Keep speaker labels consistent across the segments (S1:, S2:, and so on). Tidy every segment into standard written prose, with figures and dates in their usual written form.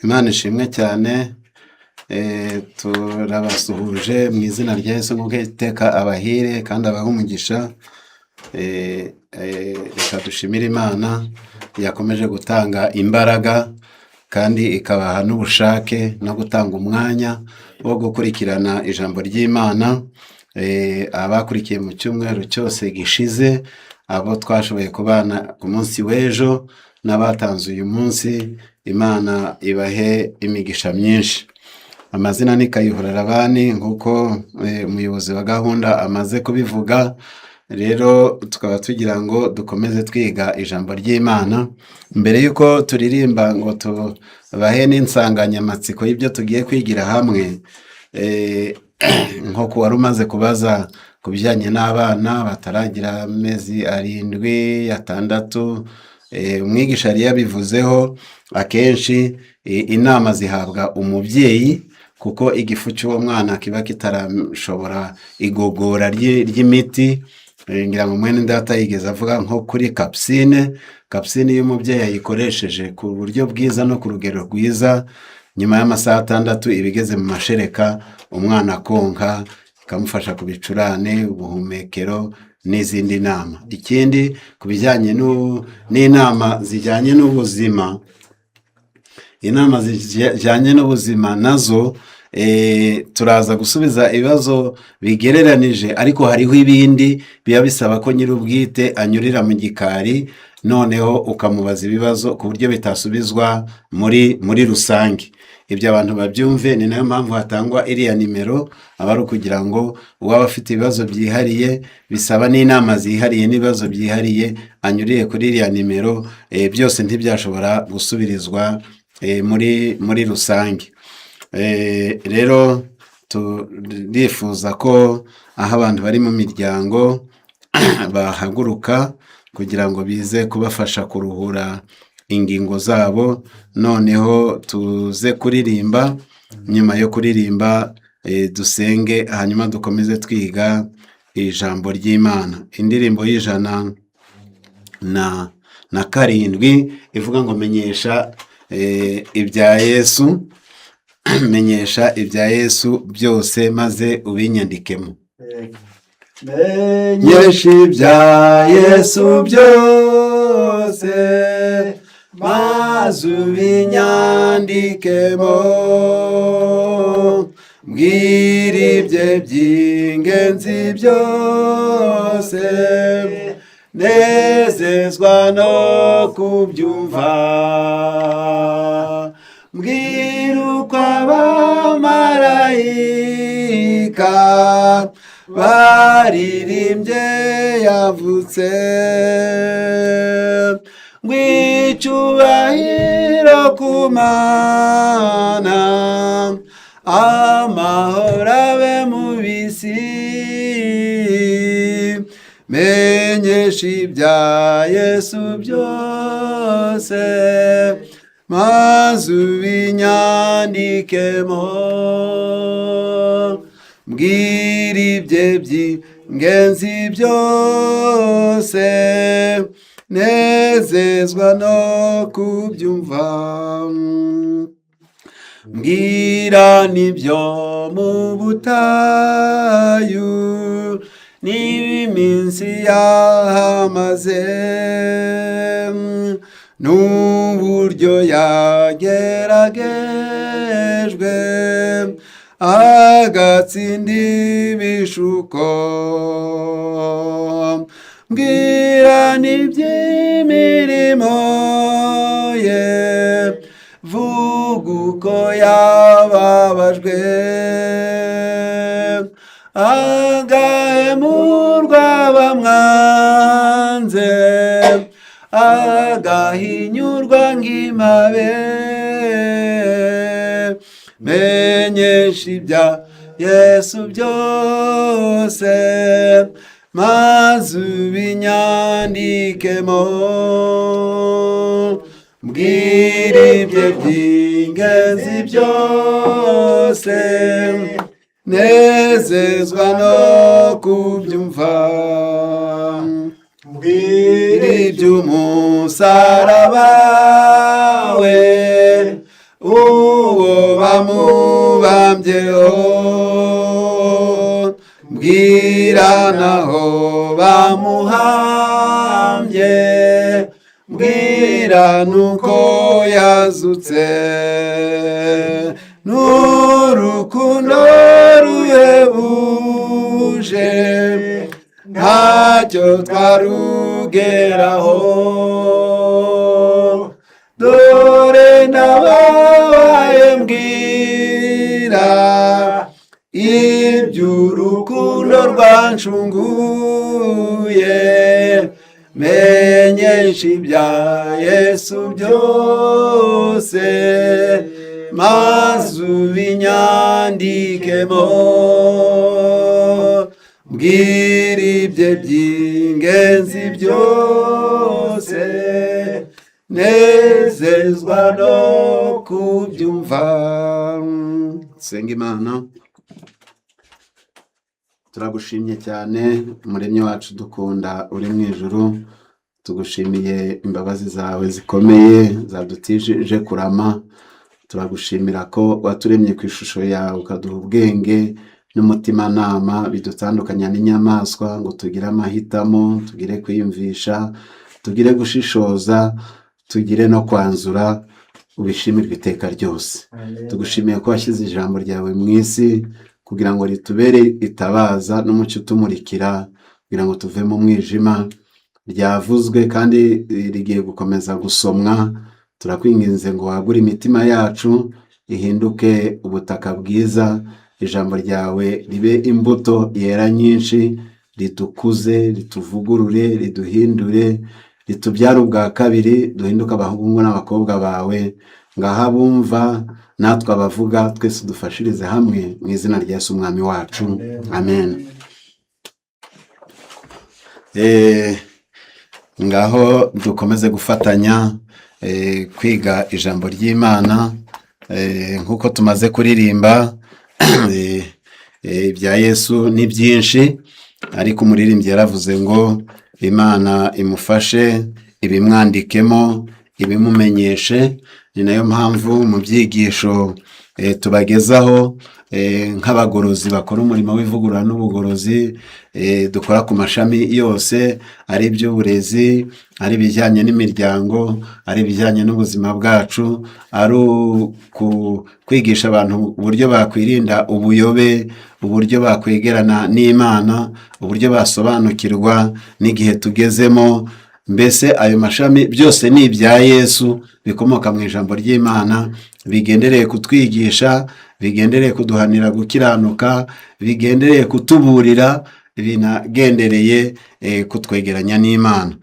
S1: Imana ishimwe cyane. Turabasuhuje mu izina rya Yesu ngo iteka abahire kandi abahe umugisha. Reka dushimire Imana yakomeje gutanga imbaraga kandi ikabaha n'ubushake no gutanga umwanya wo gukurikirana ijambo ry'Imana. Abakurikiye mu cyumweru cyose gishize, abo twashoboye kubana ku munsi w'ejo n'abatanze uyu munsi, Imana ibahe imigisha myinshi. Amazina ni Kayihura Labani nk'uko umuyobozi wa gahunda amaze kubivuga. Rero tukaba tugira ngo dukomeze twiga ijambo ry'Imana. Mbere y'uko turirimba ngo tubahe n'insanganyamatsiko y'ibyo tugiye kwigira hamwe, nko wari umaze kubaza ku bijyanye n'abana bataragira amezi 7-6, umwigisha yari yabivuzeho. Akenshi inama zihabwa umubyeyi kuko igifu cy'uwo mwana kiba kitarashobora igogora ry'imiti. Ngira ngo mwene data yigeze avuga nko kuri kapsine iyo umubyeyi ayikoresheje ku buryo bwiza no ku rugero rwiza, nyuma y'amasaha 6 ibigeze mu mashereka, umwana konka, ikamufasha ku bicurane, ubuhumekero n'izindi nama. Ikindi ku bijyanye n'inama zijyanye n'ubuzima, inama zijyanye n'ubuzima nazo turaza gusubiza ibibazo bigereranije, ariko hariho ibindi biba bisaba ko nyir'ubwite anyurira mu gikari, noneho ukamubaza ibibazo ku buryo bitasubizwa muri rusange. Ibyo abantu babyumve, ni nayo mpamvu hatangwa iriya nimero, aba ari ukugira ngo uwaba afite ibibazo byihariye bisaba n'inama zihariye n'ibibazo byihariye anyuriye kuri iriya nimero. Byose ntibyashobora gusubirizwa muri rusange. Rero turifuza ko aho abantu bari mu miryango bahaguruka kugira ngo bize kubafasha kuruhura ingingo zabo, noneho tuze kuririmba. Nyuma yo kuririmba dusenge, hanyuma dukomeze twiga ijambo ry'Imana. Indirimbo y'107 ivuga ngo menyesha ibya Yesu, menyesha ibya Yesu byose maze ubinyandikemo. Menyesha ibya Yesu byose maze ubinyandikemo, mbwira ibye by'ingenzi byose, nezezwa no kubyumva. Mbwira uko abamarayika baririmbye yavutse, ngw'icyubahiro ku Mana, amahoro abe mu bisi. Menyesha ibya Yesu byose maze ubinyandikemo, mbwira ibye by'ingenzi byose, nezezwa no kubyumva. Mbwira n'ibyo mu butayu, n'iminsi yahamaze, n'uburyo yageragejwe agatsinda ibishuko. Mbwira n'iby'imirimo ye, vuga uko yababajwe agahemurwa bamwanze, agahinyurwa nk'impabe. Menyesha ibya Yesu byose maze ubinyandikemo, mbwira ibye by'ingenzi byose, nezezwa no kubyumva. mbwira iby'umusaraba we uwo bamubambyeho, mbwira naho bamuhambye, mbwira nuko yazutse, n'urukundo ruhebuje ntacyo twarugeraho, dore nabaye mbwira iby'urukundo rwancunguye, menyesha ibya Yesu byose, maze ubinyandikemo, mbwira ibye by'ingenzi byose, nezezwa no kubyumva. Senga Imana. Turagushimye cyane Umuremyi wacu dukunda uri mu ijuru, tugushimiye imbabazi zawe zikomeye zadutije kurama, turagushimira ko waturemye ku ishusho yawe ukaduha ubwenge n'umutimanama bidutandukanya n'inyamaswa, ngo tugire amahitamo, tugire kwiyumvisha, tugire gushishoza, tugire no kwanzura, ubishimirwe iteka ryose. Tugushimiye ko washyize ijambo ryawe mu isi kugira ngo ritubere itabaza n'umucyo utumurikira, kugira ngo tuve mu mwijima. Ryavuzwe kandi rigiye gukomeza gusomwa, turakwinginze ngo wagure imitima yacu ihinduke ubutaka bwiza, ijambo ryawe ribe imbuto yera nyinshi, ridukuze, rituvugurure, riduhindure, ritubyare ubwa kabiri, duhinduke abahungu n'abakobwa bawe, ngaha bumva natwe abavuga, twese dufashirize hamwe mu izina rya Yesu umwami wacu, amen. Ngaho dukomeze gufatanya kwiga ijambo ry'Imana, nk'uko tumaze kuririmba. Ibya Yesu ni byinshi, ariko umuririmbyi yaravuze ngo Imana imufashe, ibimwandikemo, ibimumenyeshe. Ni nayo mpamvu mu byigisho tubagezaho nk'abagorozi bakora umurimo w'ivugurura n'ubugorozi, dukora ku mashami yose, ari iby'uburezi, ari ibijyanye n'imiryango, ari ibijyanye n'ubuzima bwacu, ari kwigisha abantu uburyo bakwirinda ubuyobe, uburyo bakwegerana n'Imana, uburyo basobanukirwa n'igihe tugezemo. Mbese ayo mashami byose ni ibya Yesu, bikomoka mu ijambo ry'Imana, bigendereye kutwigisha, bigendereye kuduhanira gukiranuka, bigendereye kutuburira, binagendereye kutwegeranya n'Imana.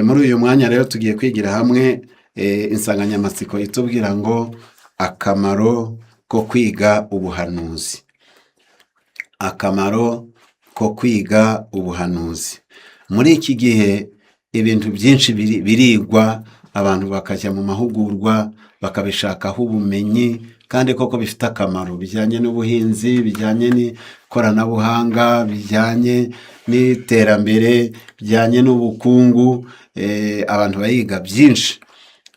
S1: Muri uyu mwanya rero tugiye kwigira hamwe insanganyamatsiko itubwira ngo akamaro ko kwiga ubuhanuzi. Akamaro ko kwiga ubuhanuzi. Muri iki gihe ibintu byinshi birigwa, abantu bakajya mu mahugurwa bakabishakaho ubumenyi, kandi koko bifite akamaro, bijyanye n'ubuhinzi, bijyanye n'ikoranabuhanga, bijyanye n'iterambere, bijyanye n'ubukungu. Abantu bayiga byinshi,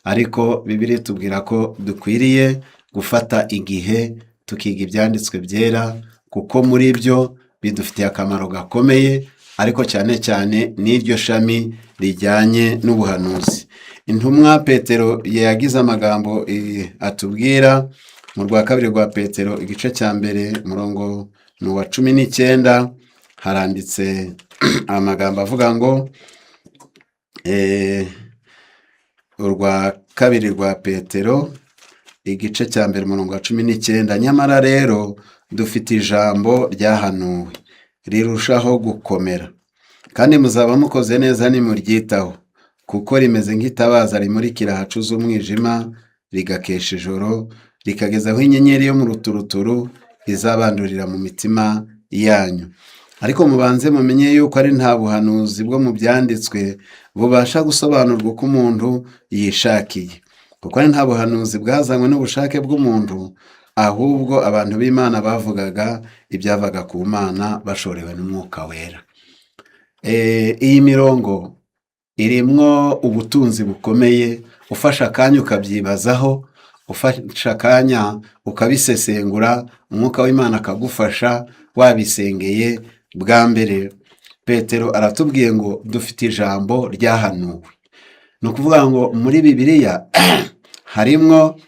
S1: ariko Bibiliya itubwira ko dukwiriye gufata igihe tukiga ibyanditswe byera, kuko muri byo bidufitiye akamaro gakomeye, ariko cyane cyane n'iryo shami rijyanye n'ubuhanuzi. Intumwa Petero yagize amagambo atubwira mu rwa kabiri rwa Petero igice cya mbere umurongo ni uwa 19, haranditse amagambo avuga ngo urwa kabiri rwa Petero igice cya mbere umurongo wa 19, nyamara rero dufite ijambo ryahanuwe rirushaho gukomera, kandi muzaba mukoze neza nimuryitaho, kuko rimeze nk'itabaza rimurikira ahacuze umwijima, rigakesha ijoro, rikagezaho inyenyeri yo mu ruturuturu izabandurira mu mitima yanyu. Ariko mubanze mumenye yuko ari nta buhanuzi bwo mu byanditswe bubasha gusobanurwa uko umuntu yishakiye, kuko ari nta buhanuzi bwazanywe n'ubushake bw'umuntu, ahubwo abantu b'Imana bavugaga ibyavaga ku Mana bashorewe n'Umwuka Wera. Iyi mirongo irimwo ubutunzi bukomeye, ufasha akanya ukabyibazaho, ufashe akanya ukabisesengura, umwuka w'Imana akagufasha wabisengeye bwa mbere. Petero aratubwiye ngo dufite ijambo ryahanuwe. Ni ukuvuga ngo muri Bibiliya harimwo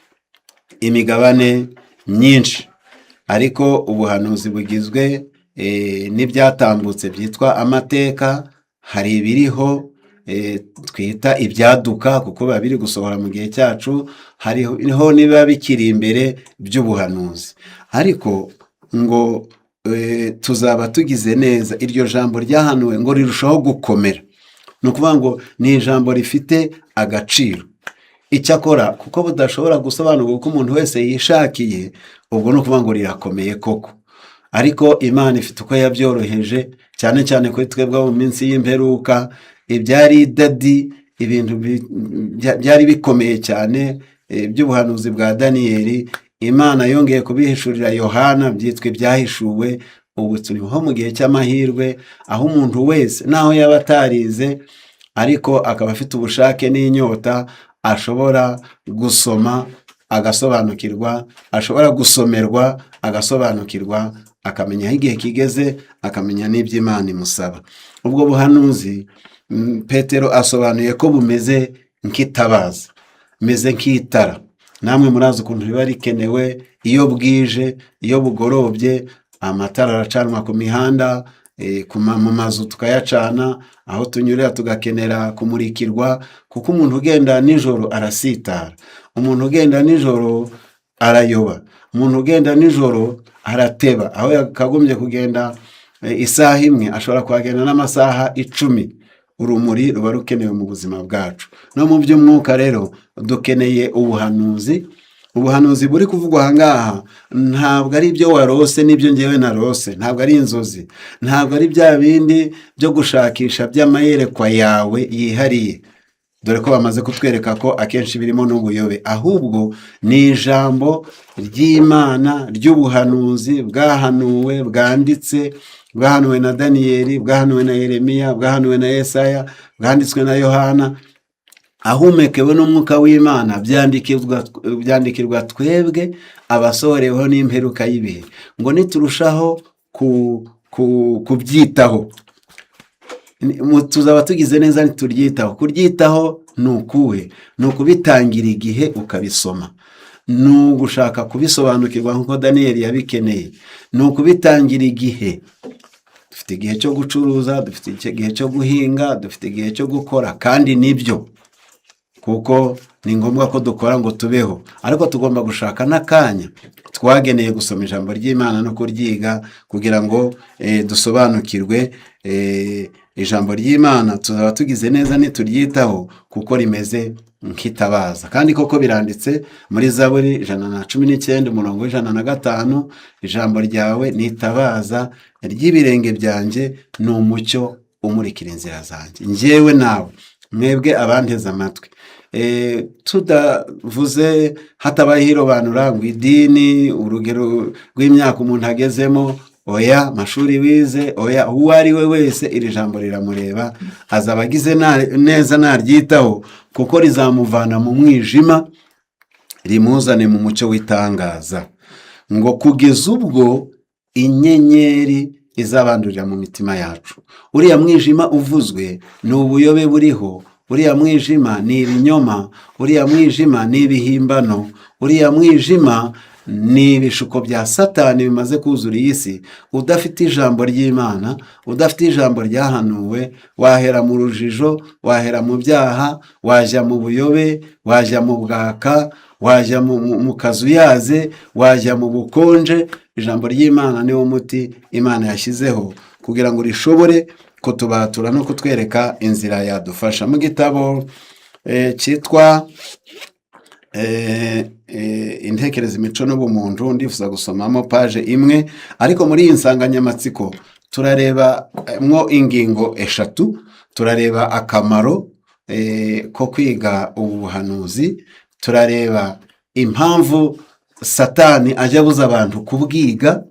S1: imigabane myinshi, ariko ubuhanuzi bugizwe n'ibyatambutse byitwa amateka. Hari ibiriho twita ibyaduka kuko biba biri gusohora mu gihe cyacu, hariho niba bikiri imbere by'ubuhanuzi. Ariko ngo tuzaba tugize neza iryo jambo ryahanuwe ngo rirushaho gukomera. Ni ukuvuga ngo ni ijambo rifite agaciro. Icyakora kuko budashobora gusobanurwa uko umuntu wese yishakiye, ubwo ni ukuvuga ngo rirakomeye koko. Ariko Imana ifite uko yabyoroheje, cyane cyane kuri twebwe mu minsi y'imperuka. Ibyari idadi, ibintu byari bikomeye cyane by'ubuhanuzi bwa Daniyeli, Imana yongeye kubihishurira Yohana, byitwa ibyahishuwe. Ubu turiho mu gihe cy'amahirwe, aho umuntu wese naho yaba atarize ariko akaba afite ubushake n'inyota, ashobora gusoma agasobanukirwa, ashobora gusomerwa agasobanukirwa, akamenya aho igihe kigeze, akamenya n'ibyo Imana imusaba. Ubwo buhanuzi Petero asobanuye ko bumeze nk'itabaza, bumeze nk'itara. Namwe murazi ukuntu biba rikenewe iyo bwije, iyo bugorobye, amatara aracanwa ku mihanda, mu mazu tukayacana, aho tunyurira tugakenera kumurikirwa, kuko umuntu ugenda nijoro arasitara, umuntu ugenda nijoro arayoba, umuntu ugenda nijoro arateba. Aho yakagombye kugenda isaha imwe ashobora kuhagenda n'amasaha 10. Urumuri ruba rukenewe mu buzima bwacu. No mu by'umwuka rero dukeneye ubuhanuzi. Ubuhanuzi buri kuvugwa aha ngaha ntabwo ari ibyo warose n'ibyo ngewe narose, ntabwo ari inzozi, ntabwo ari bya bindi byo gushakisha by'amayerekwa yawe yihariye, dore ko bamaze kutwereka ko akenshi birimo n'ubuyobe. Ahubwo ni ijambo ry'Imana ry'ubuhanuzi bwahanuwe, bwanditse, bwahanuwe na Daniyeli, bwahanuwe na Yeremiya, bwahanuwe na Yesaya, bwanditswe na Yohana, ahumekewe n'umwuka w'Imana, byandikirwa twebwe abasohoreweho n'imperuka y'ibihe, ngo niturushaho kubyitaho tuzaba tugize neza. Nituryitaho, kuryitaho ni ukuhe? Ni ukubitangira igihe ukabisoma, ni ugushaka kubisobanukirwa nk'uko Daniyeli yabikeneye, ni ukubitangira igihe. Dufite igihe cyo gucuruza, dufite igihe cyo guhinga, dufite igihe cyo gukora, kandi nibyo kuko ni ngombwa ko dukora ngo tubeho, ariko tugomba gushaka n'akanya twageneye gusoma ijambo ry'Imana no kuryiga, kugira ngo dusobanukirwe ijambo ry'Imana. Tuzaba tugize neza nituryitaho, kuko rimeze nk'itabaza. Kandi koko biranditse muri Zaburi 119 umurongo w'105, ijambo ryawe ni itabaza ry'ibirenge byanjye, ni umucyo umurikira inzira zanjye. Njyewe nawe, mwebwe abanteze amatwi, tudavuze hatabayeho irobanura ngo idini, urugero rw'imyaka umuntu agezemo, oya, amashuri wize, oya, uwo ari we wese iri jambo riramureba, azaba agize neza naryitaho, kuko rizamuvana mu mwijima rimuzane mu mucyo w'itangaza, ngo kugeza ubwo inyenyeri izabandurira mu mitima yacu. Uriya mwijima uvuzwe ni ubuyobe buriho, uriya mwijima ni ibinyoma, uriya mwijima ni ibihimbano, uriya mwijima ni ibishuko bya Satani bimaze kuzura iyi si. Udafite ijambo ry'Imana, udafite ijambo ryahanuwe, wahera mu rujijo, wahera mu byaha, wajya mu buyobe, wajya mu bwaka, wajya mu kazuyaze, wajya mu bukonje. Ijambo ry'Imana niwo muti Imana yashyizeho kugira ngo rishobore kutubatura no kutwereka inzira yadufasha. Mu gitabo cyitwa intekerezo, imico n'ubumuntu, ndifuza gusomamo paje imwe, ariko muri iyi nsanganyamatsiko turareba mwo ingingo 3. Turareba akamaro ko kwiga ubu buhanuzi, turareba impamvu Satani ajya abuza abantu kubwiga.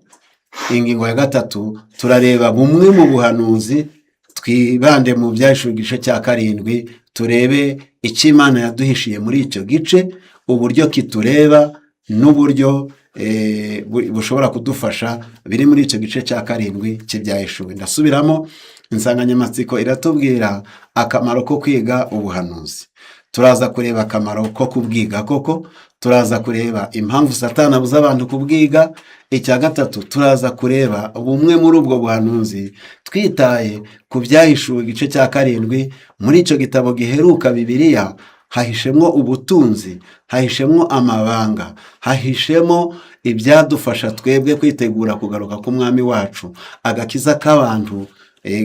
S1: Ingingo ya 3 turareba bumwe mu buhanuzi, twibande mu Byahishuwe igice cya 7, turebe icyo Imana yaduhishiye muri icyo gice, uburyo kitureba n'uburyo bushobora kudufasha, biri muri icyo gice cya 7 cy'ibyahishuwe. Ndasubiramo, insanganyamatsiko iratubwira akamaro ko kwiga ubuhanuzi. Turaza kureba akamaro ko kubwiga koko, turaza kureba impamvu Satani abuza abantu kubwiga. Icya gatatu, turaza kureba bumwe muri ubwo buhanuzi twitaye ku byahishuwe igice cya 7. Muri icyo gitabo giheruka Bibiliya hahishemo ubutunzi, hahishemo amabanga, hahishemo ibyadufasha twebwe kwitegura kugaruka k'umwami wacu. Agakiza k'abantu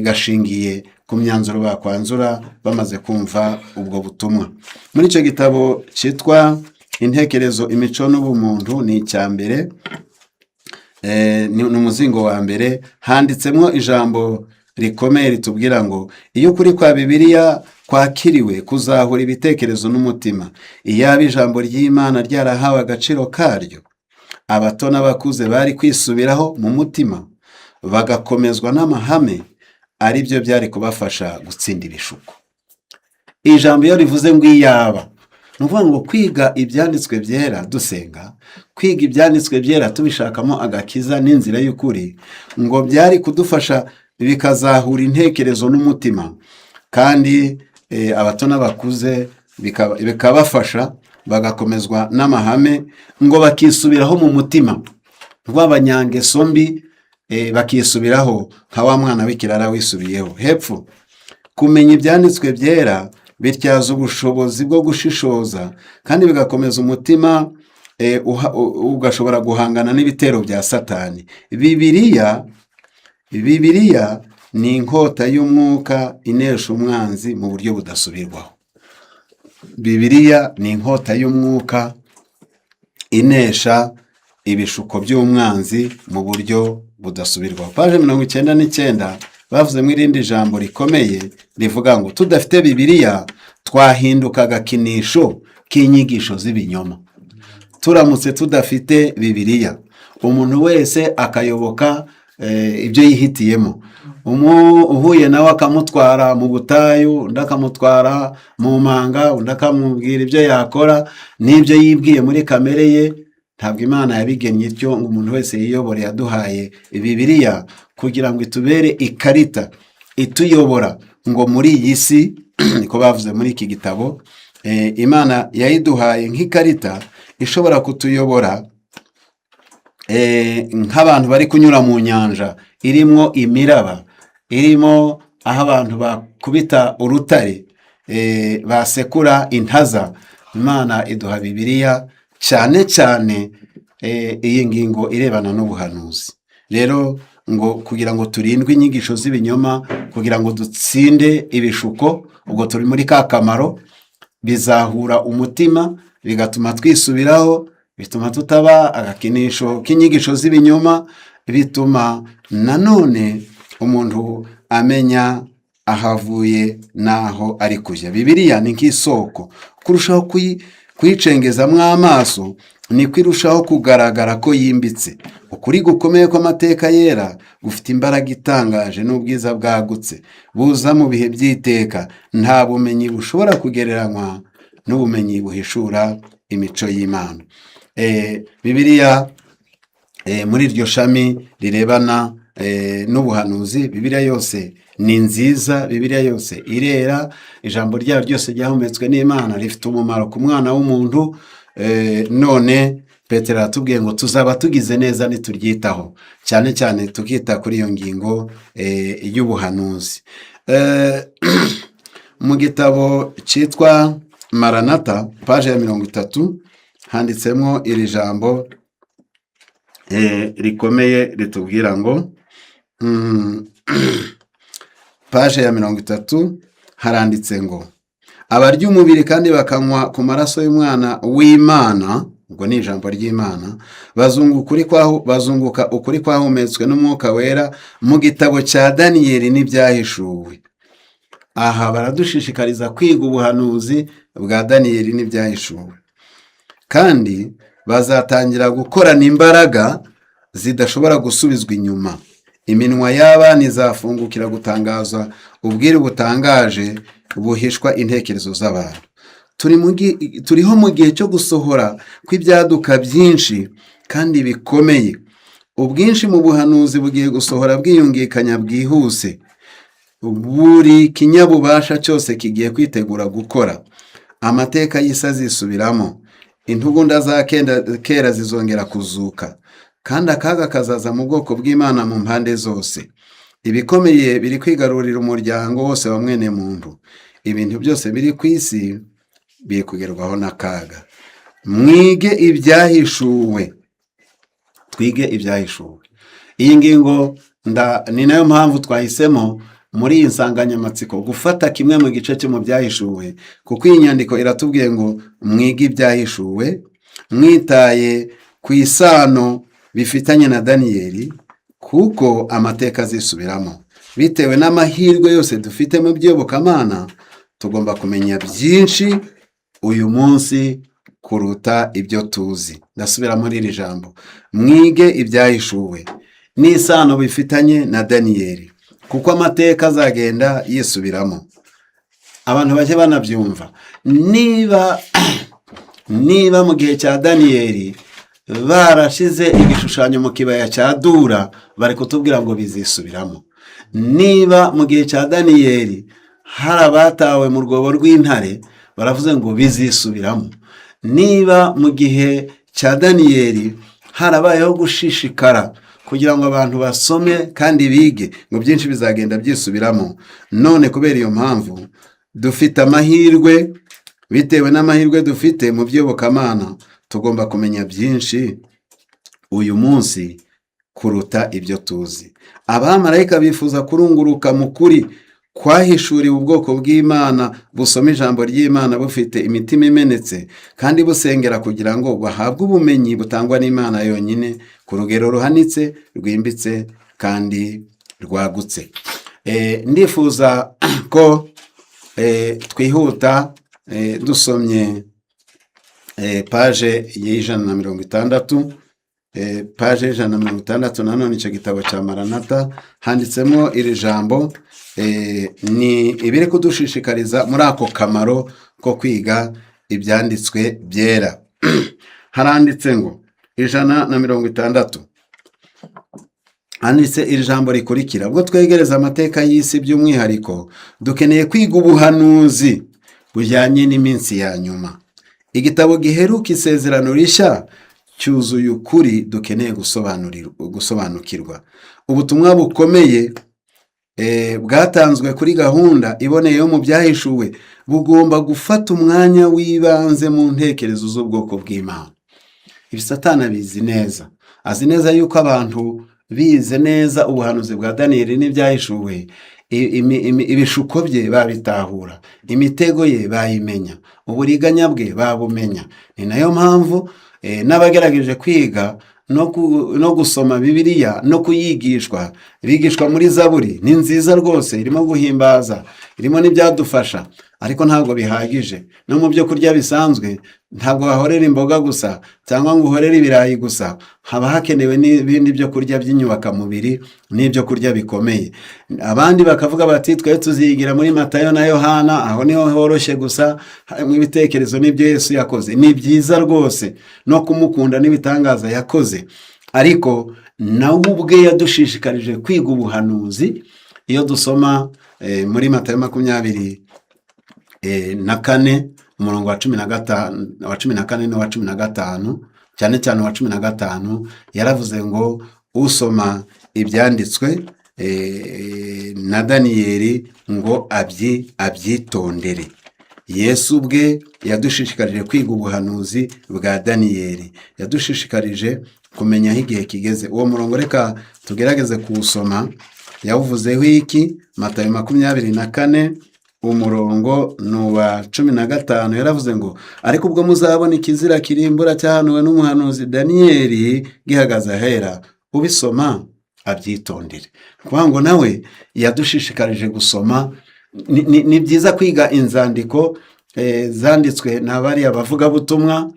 S1: gashingiye ku myanzuro bakwanzura bamaze kumva ubwo butumwa. Muri icyo gitabo cyitwa Intekerezo, Imico n'Ubumuntu, ni icya mbere, ni umuzingo wa mbere. Handitsemo ijambo rikomeye ritubwira ngo iyo ukuri kwa Bibiliya kwakiriwe kuzahura ibitekerezo n'umutima. Iyaba ijambo ry'Imana ryarahawe agaciro karyo, abato n'abakuze bari kwisubiraho mu mutima bagakomezwa n'amahame, ari byo byari kubafasha gutsinda ibishuko. Ijambo iyo rivuze ngo iyaba, ni ukuvuga ngo kwiga ibyanditswe byera dusenga, kwiga ibyanditswe byera tubishakamo agakiza n'inzira y'ukuri, ngo byari kudufasha bikazahura intekerezo n'umutima, kandi abato n'abakuze bikabafasha bagakomezwa n'amahame, ngo bakisubiraho mu mutima rw'abanyangeso mbi, bakisubiraho nka wa mwana w'ikirara wisubiyeho. Hepfo, kumenya ibyanditswe byera bityaza ubushobozi bwo gushishoza, kandi bigakomeza umutima, ugashobora guhangana n'ibitero bya Satani. Bibiliya ni inkota y'umwuka inesha umwanzi mu buryo budasubirwaho. Bibiliya ni inkota y'umwuka inesha ibishuko by'umwanzi mu buryo budasubirwaho. Paje 99 bavuzemo irindi jambo rikomeye rivuga ngo tudafite Bibiliya twahinduka agakinisho k'inyigisho z'ibinyoma. Turamutse tudafite Bibiliya, umuntu wese akayoboka ibyo yihitiyemo. Uhuye nawe akamutwara mu butayu, undi akamutwara mu manga, undi akamubwira ibyo yakora n'ibyo yibwiye muri kamere ye. Ntabwo Imana yabigennye ityo ngo umuntu wese yiyobore. Yaduhaye Bibiliya kugira ngo itubere ikarita ituyobora ngo muri iyi si, niko bavuze muri iki gitabo. Imana yayiduhaye nk'ikarita ishobora kutuyobora nk'abantu bari kunyura mu nyanja irimo imiraba, irimo aho abantu bakubita urutare, basekura intaza. Imana iduha Bibiliya cyane cyane iyi ngingo irebana n'ubuhanuzi. Rero ngo kugira ngo turindwe inyigisho z'ibinyoma, kugira ngo dutsinde ibishuko, ubwo turi muri ka kamaro, bizahura umutima, bigatuma twisubiraho, bituma tutaba agakinisho k'inyigisho z'ibinyoma, bituma nanone umuntu amenya ahavuye n'aho ari kujya. Bibiliya ni nk'isoko, kurushaho kuyicengezamo amaso niko irushaho kugaragara ko yimbitse. Ukuri gukomeye kw'amateka yera gufite imbaraga itangaje n'ubwiza bwagutse buza mu bihe by'iteka. Nta bumenyi bushobora kugereranywa n'ubumenyi buhishura imico y'Imana. Bibiliya muri iryo shami rirebana n'ubuhanuzi, Bibiliya yose ni nziza, Bibiliya yose irera, ijambo ryayo ryose ryahumetswe n'Imana rifite umumaro ku mwana w'umuntu. None Petero aratubwiye ngo tuzaba tugize neza nituryitaho, cyane cyane tukita kuri iyo ngingo y'ubuhanuzi. Mu gitabo cyitwa Maranata, paje ya 30, handitsemo iri jambo rikomeye ritubwira ngo, paje ya 30 haranditse ngo abarya umubiri kandi bakanywa ku maraso y'umwana w'Imana, ubwo ni ijambo ry'Imana, bazunguka ukuri kwahumetswe n'umwuka wera mu gitabo cya Daniyeli n'ibyahishuwe. Aha baradushishikariza kwiga ubuhanuzi bwa Daniyeli n'ibyahishuwe, kandi bazatangira gukorana imbaraga zidashobora gusubizwa inyuma. Iminwa y'abana izafungukira gutangaza ubwiru butangaje buhishwa intekerezo z'abantu. turiho mu gihe cyo gusohora kw'ibyaduka byinshi kandi bikomeye. Ubwinshi mu buhanuzi bugiye gusohora bwiyungikanya bwihuse. Buri kinyabubasha cyose kigiye kwitegura gukora. Amateka y'isi azisubiramo. Intugunda za kera zizongera kuzuka, kandi akaga kazaza mu bwoko bw'Imana mu mpande zose. Ibikomeye biri kwigarurira umuryango wose wa mwene muntu. Ibintu byose biri ku isi biri kugerwaho n'akaga. Mwige ibyahishuwe. Twige ibyahishuwe. Iyi ngingo ni nayo mpamvu twahisemo muri iyi nsanganyamatsiko gufata kimwe mu gice cyo mu byahishuwe, kuko iyi nyandiko iratubwiye ngo mwige ibyahishuwe, mwitaye ku isano bifitanye na Daniyeli, kuko amateka azisubiramo. Bitewe n'amahirwe yose dufite mu by'iyobokamana, tugomba kumenya byinshi uyu munsi kuruta ibyo tuzi. Ndasubira muri iri jambo, mwige ibyahishuwe n'isano bifitanye na Daniyeli, kuko amateka azagenda yisubiramo. Abantu bake banabyumva. Niba mu gihe cya Daniyeli barashize igishushanyo mu kibaya cya Dura, bari kutubwira ngo bizisubiramo. Niba mu gihe cya Daniyeli hari abatawe mu rwobo rw'intare, baravuze ngo bizisubiramo. Niba mu gihe cya Daniyeli harabayeho gushishikara kugira ngo abantu basome kandi bige, ngo byinshi bizagenda byisubiramo. None kubera iyo mpamvu dufite amahirwe. Bitewe n'amahirwe dufite mu by'iyobokamana, tugomba kumenya byinshi uyu munsi kuruta ibyo tuzi. Abamarayika bifuza kurunguruka mu kuri kwahishuriwe ubwoko bw'Imana busoma ijambo ry'Imana bufite imitima imenetse kandi busengera kugira ngo bahabwe ubumenyi butangwa n'Imana yonyine ku rugero ruhanitse, rwimbitse kandi rwagutse. Ndifuza ko twihuta dusomye paje y'160, paje y'160. Nanone icyo gitabo cya Maranatha handitsemo iri jambo, ni ibiri kudushishikariza muri ako kamaro ko kwiga ibyanditswe byera. Haranditse ngo 160, handitse iri jambo rikurikira: ubwo twegereza amateka y'isi by'umwihariko, dukeneye kwiga ubuhanuzi bujyanye n'iminsi ya nyuma. Igitabo giheruka isezerano rishya cyuzuye ukuri dukeneye gusobanukirwa. Ubutumwa bukomeye bwatanzwe kuri gahunda iboneye yo mu byahishuwe bugomba gufata umwanya w'ibanze mu ntekerezo z'ubwoko bw'Imana. Ibi Satani abizi neza. Azi neza yuko abantu bize neza ubuhanuzi bwa Daniyeli n'ibyahishuwe, ibishuko bye babitahura, imitego ye bayimenya, uburiganya bwe babumenya. Ni nayo mpamvu n'abagerageje kwiga no gusoma Bibiliya no kuyigishwa, bigishwa muri Zaburi. Ni nziza rwose, irimo guhimbaza, irimo n'ibyadufasha, ariko ntabwo bihagije. No mu byo kurya bisanzwe ntabwo wahorera imboga gusa cyangwa ngo uhorere ibirayi gusa. Haba hakenewe n'ibindi byo kurya by'inyubakamubiri n'ibyo kurya bikomeye. Abandi bakavuga bati twe tuzigira muri Matayo na Yohana, aho niho horoshye gusa, harimo ibitekerezo n'ibyo Yesu yakoze. Ni byiza rwose no kumukunda n'ibitangaza yakoze, ariko nawe ubwe yadushishikarije kwiga ubuhanuzi. Iyo dusoma muri Matayo 24 umurongo wa 14 n'uwa 15, cyane cyane uwa 15, yaravuze ngo usoma ibyanditswe na Daniyeli ngo abyitondere. Yesu ubwe yadushishikarije kwiga ubuhanuzi bwa Daniyeli, yadushishikarije kumenya aho igihe kigeze. Uwo murongo reka tugerageze kuwusoma. Yawuvuzeho iki? Matayo 24 umurongo n'uwa 15, yaravuze ngo ariko ubwo muzabona ikizira kirimbura cyahanuwe n'umuhanuzi Daniyeli gihagaze ahera, ubisoma abyitondere. Kuvuga ngo nawe yadushishikarije gusoma. Ni byiza kwiga inzandiko zanditswe n'abariya bavugabutumwa,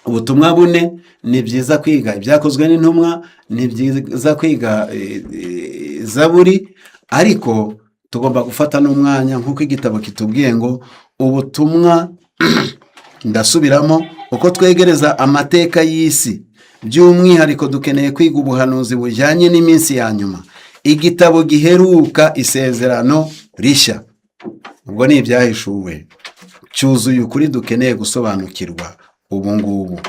S1: ubutumwa bune. Ni byiza kwiga ibyakozwe n'intumwa, ni byiza kwiga Zaburi, ariko tugomba gufata n'umwanya nk'uko igitabo kitubwiye ngo ubutumwa ndasubiramo, uko twegereza amateka y'isi, by'umwihariko dukeneye kwiga ubuhanuzi bujyanye n'iminsi ya nyuma. Igitabo giheruka Isezerano Rishya, ubwo ni ibyahishuwe, cyuzuye ukuri dukeneye gusobanukirwa ubu ngubu.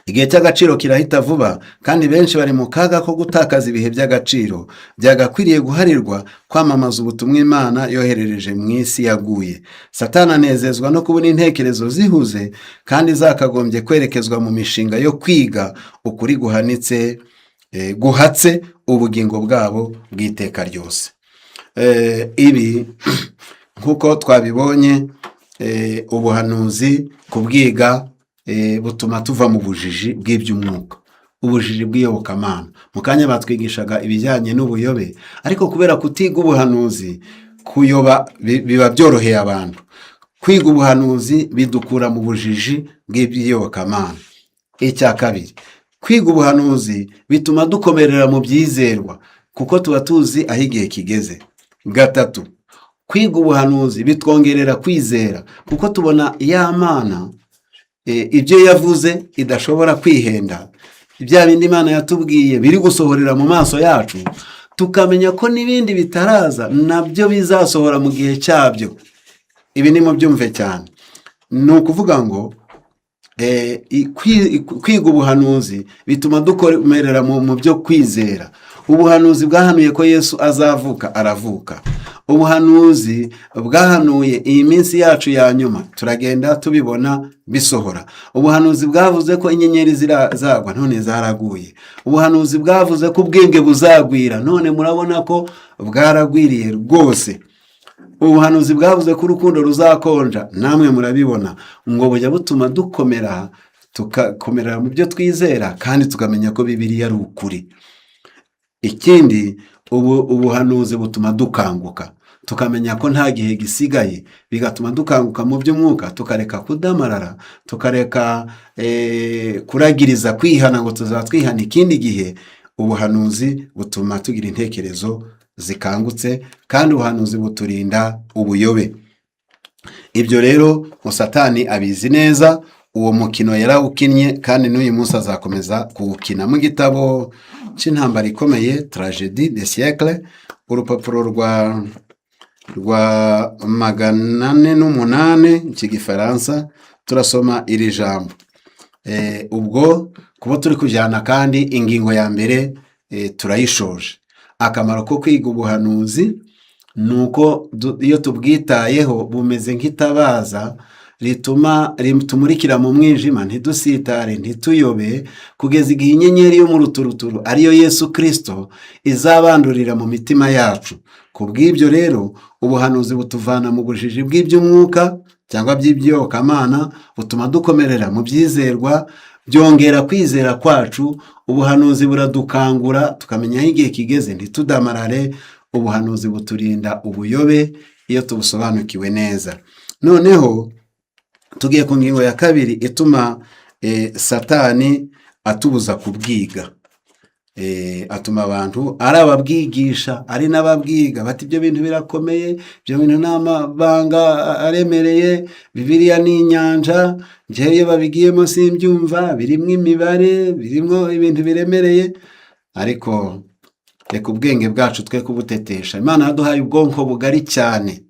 S1: Igihe cy'agaciro kirahita vuba, kandi benshi bari mu kaga ko gutakaza ibihe by'agaciro byagakwiriye guharirwa kwamamaza ubutumwa Imana yoherereje mu isi yaguye. Satani anezezwa no kubona intekerezo zihuze kandi zakagombye kwerekezwa mu mishinga yo kwiga ukuri guhanitse, guhatse ubugingo bwabo bw'iteka ryose. Ibi nk'uko twabibonye, ubuhanuzi kubwiga butuma tuva mu bujiji bw'iby'umwuka, ubujiji bw'iyobokamana. Mu kanya batwigishaga ibijyanye n'ubuyobe, ariko kubera kutiga ubuhanuzi, kuyoba biba byoroheye abantu. Kwiga ubuhanuzi bidukura mu bujiji bw'iyobokamana. Icya kabiri, kwiga ubuhanuzi bituma dukomerera mu byizerwa, kuko tuba tuzi aho igihe kigeze. Gatatu, kwiga ubuhanuzi bitwongerera kwizera, kuko tubona ya Mana ibyo yavuze idashobora kwihenda, ibya bindi Imana yatubwiye biri gusohorera mu maso yacu, tukamenya ko n'ibindi bitaraza nabyo bizasohora mu gihe cyabyo. Ibi ni mu byumve cyane. Ni ukuvuga ngo kwiga ubuhanuzi bituma dukomerera mu byo kwizera. Ubuhanuzi bwahanuye ko Yesu azavuka, aravuka. Ubuhanuzi bwahanuye iyi minsi yacu ya nyuma, turagenda tubibona bisohora. Ubuhanuzi bwavuze ko inyenyeri ziragwa, none zaraguye. Ubuhanuzi bwavuze ko ubwenge buzagwira, none murabona ko bwaragwiriye rwose. Ubuhanuzi bwavuze ko urukundo ruzakonja, namwe murabibona. Ngo bujya butuma dukomera, tukakomerera mu byo twizera, kandi tukamenya ko Bibiliya ari ukuri. Ikindi, ubuhanuzi butuma dukanguka, tukamenya ko nta gihe gisigaye, bigatuma dukanguka mu by'umwuka, tukareka kudamarara, tukareka kuragiriza kwihana ngo tuzatwihana ikindi gihe. Ubuhanuzi butuma tugira intekerezo zikangutse, kandi ubuhanuzi buturinda ubuyobe. Ibyo rero Satani abizi neza, uwo mukino yarawukinnye, kandi n'uyu munsi azakomeza kuwukina. Mu gitabo cy'intambara ikomeye, Tragédie des siècles, urupapuro rwa 408 cy'igifaransa, turasoma iri jambo. Ubwo kuba turi kujyana kandi ingingo ya mbere turayishoje. Akamaro ko kwiga ubuhanuzi ni uko iyo tubwitayeho bumeze nk'itabaza ritumurikira mu mwijima, ntidusitare, ntituyobe, kugeza igihe inyenyeri yo mu ruturuturu ariyo Yesu Kristo izabandurira mu mitima yacu. Ku bw'ibyo rero, ubuhanuzi butuvana mu bujiji bw'iby'umwuka cyangwa by'ibyokamana, butuma dukomerera mu byizerwa, byongera kwizera kwacu. Ubuhanuzi buradukangura, tukamenya aho igihe kigeze, ntitudamarare. Ubuhanuzi buturinda ubuyobe iyo tubusobanukiwe neza. Noneho tugiye ku ngingo ya kabiri ituma Satani atubuza kubwiga. Atuma abantu ari ababwigisha, ari n'ababwiga, bati ibyo bintu birakomeye, ibyo bintu ni amabanga aremereye, Bibiliya ni inyanja, njyewe iyo babigiyemo simbyumva, birimo imibare, birimo ibintu biremereye. Ariko reka ubwenge bwacu twe kubutetesha. Imana yaduhaye ubwonko bugari cyane.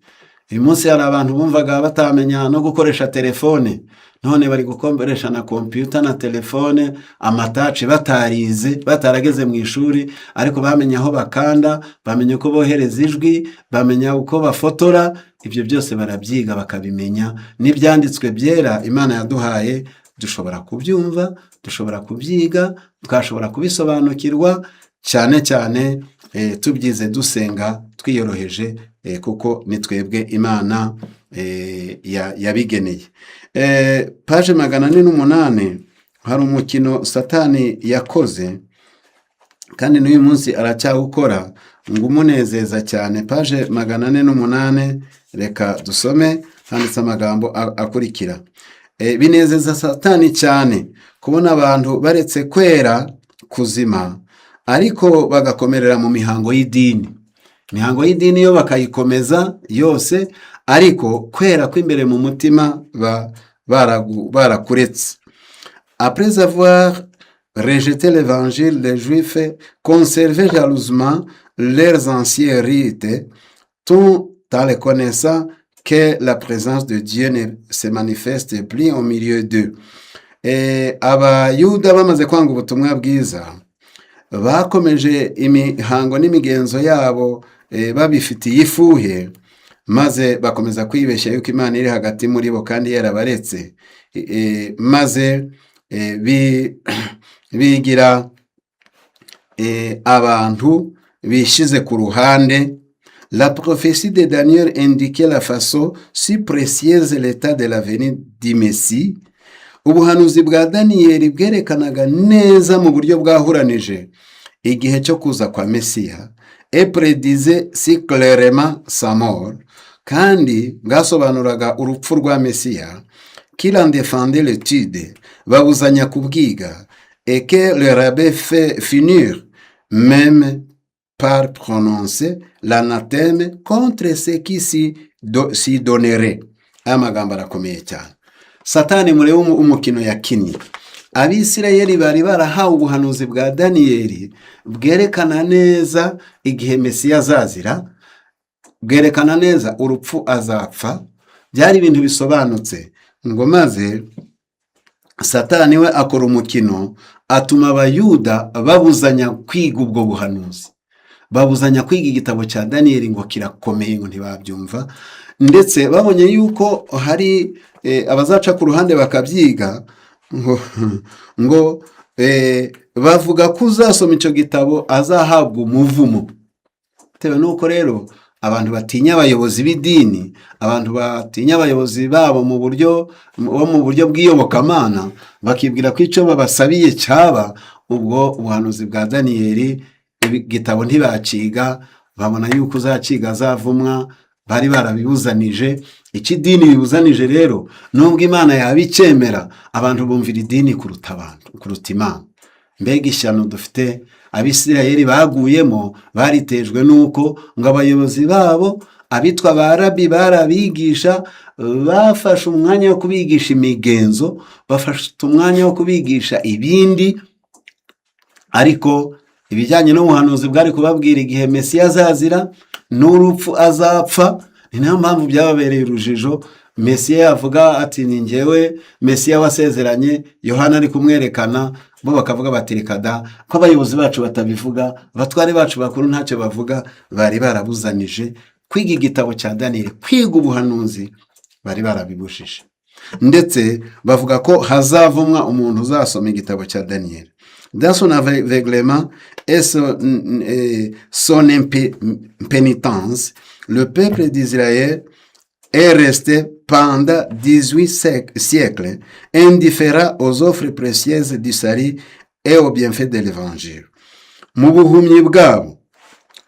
S1: Uyu munsi hari abantu bumvaga batamenya no gukoresha telefone, none bari gukoresha na kompiyuta na telefone, amataci, batarize, batarageze mu ishuri, ariko bamenya aho bakanda, bamenya uko bohereza ijwi, bamenya uko bafotora. Ibyo byose barabyiga bakabimenya. N'ibyanditswe byera Imana yaduhaye, dushobora kubyumva, dushobora kubyiga, twashobora kubisobanukirwa, cyane cyane tubyize dusenga twiyoroheje, kuko ni twebwe Imana yabigeneye. Paje 408 hari umukino Satani yakoze, kandi n'uyu munsi aracyawukora, ngo umunezeza cyane. Paje 408, reka dusome, handitse amagambo akurikira. Binezeza Satani cyane kubona abantu baretse kwera kuzima, ariko bagakomerera mu mihango y'idini. Imihango y'idini yo bakayikomeza yose, ariko kwera kw'imbere mu mutima barakuretse. Après avoir rejeté l'évangile, les Juifs conservaient jalousement leurs anciens rites, tout en reconnaissant que la présence de Dieu ne se manifeste plus au milieu d'eux. Abayuda bamaze kwanga ubutumwa bwiza, bakomeje imihango n'imigenzo yabo babifitiye ifuhe, maze bakomeza kwibeshya yuko Imana iri hagati muri bo kandi yarabaretse, maze bigira abantu bishize ku ruhande. La prophétie de Daniel indiquait la façon si précieuse l'état de l'avenir du Messie. Ubuhanuzi bwa Daniyeli bwerekanaga neza mu buryo bwahuranije igihe cyo kuza kwa Mesiya, et prédisait si clairement sa mort, kandi bwasobanuraga urupfu rwa Mesiya, qu'il en défendait l'étude, babuzanya kubwiga, et que le rabbin finirent même par prononcer l'anathème contre ceux qui s'y donneraient. Aya magambo arakomeye cyane. Satani murebe umukino yakinnye. Abisirayeli bari barahawe ubuhanuzi bwa Daniyeli bwerekana neza igihe Mesiya azazira, bwerekana neza urupfu azapfa, byari ibintu bisobanutse. Ngo maze Satani we akora umukino, atuma abayuda babuzanya kwiga ubwo buhanuzi, babuzanya kwiga igitabo cya Daniyeli ngo kirakomeye, ngo ntibabyumva, ndetse babonye yuko hari abazaca ku ruhande bakabyiga, ngo bavuga ko uzasoma icyo gitabo azahabwa umuvumo. Bitewe nuko rero abantu batinya abayobozi b'idini, abantu batinya abayobozi babo mu buryo bw'iyobokamana, bakibwira ko icyo babasabiye cyaba, ubwo ubuhanuzi bwa Daniyeli igitabo ntibaciga, babona yuko uzaciga azavumwa, bari barabibuzanije. Ikidini bibuzanije rero, nubwo Imana yabicemera, abantu bumvira idini kuruta Imana. Mbega ishyano dufite Abisirayeli baguyemo, baritejwe nuko ngo abayobozi babo abitwa barabi barabigisha, bafashe umwanya wo kubigisha imigenzo, bafashe umwanya wo kubigisha ibindi, ariko ibijyanye n'ubuhanuzi bwari kubabwira igihe Mesiya azazira n'urupfu azapfa. Ni nayo mpamvu byababereye urujijo. Mesiya yavuga ati ni njyewe Mesiya wasezeranye, Yohana ari kumwerekana, bo bakavuga bati reka da, ko abayobozi bacu batabivuga, abatware bacu bakuru ntacyo bavuga. Bari barabuzanije kwiga igitabo cya Daniyeli, kwiga ubuhanuzi bari barabibujije, ndetse bavuga ko hazavumwa umuntu uzasoma igitabo cya Daniyeli. Dans son aveuglement et son impénitence, le peuple d'Israël est resté pendant 18 siècles indifférent aux offres précieuses du salut et aux bienfaits de l'évangile. Mu buhumyi bwabo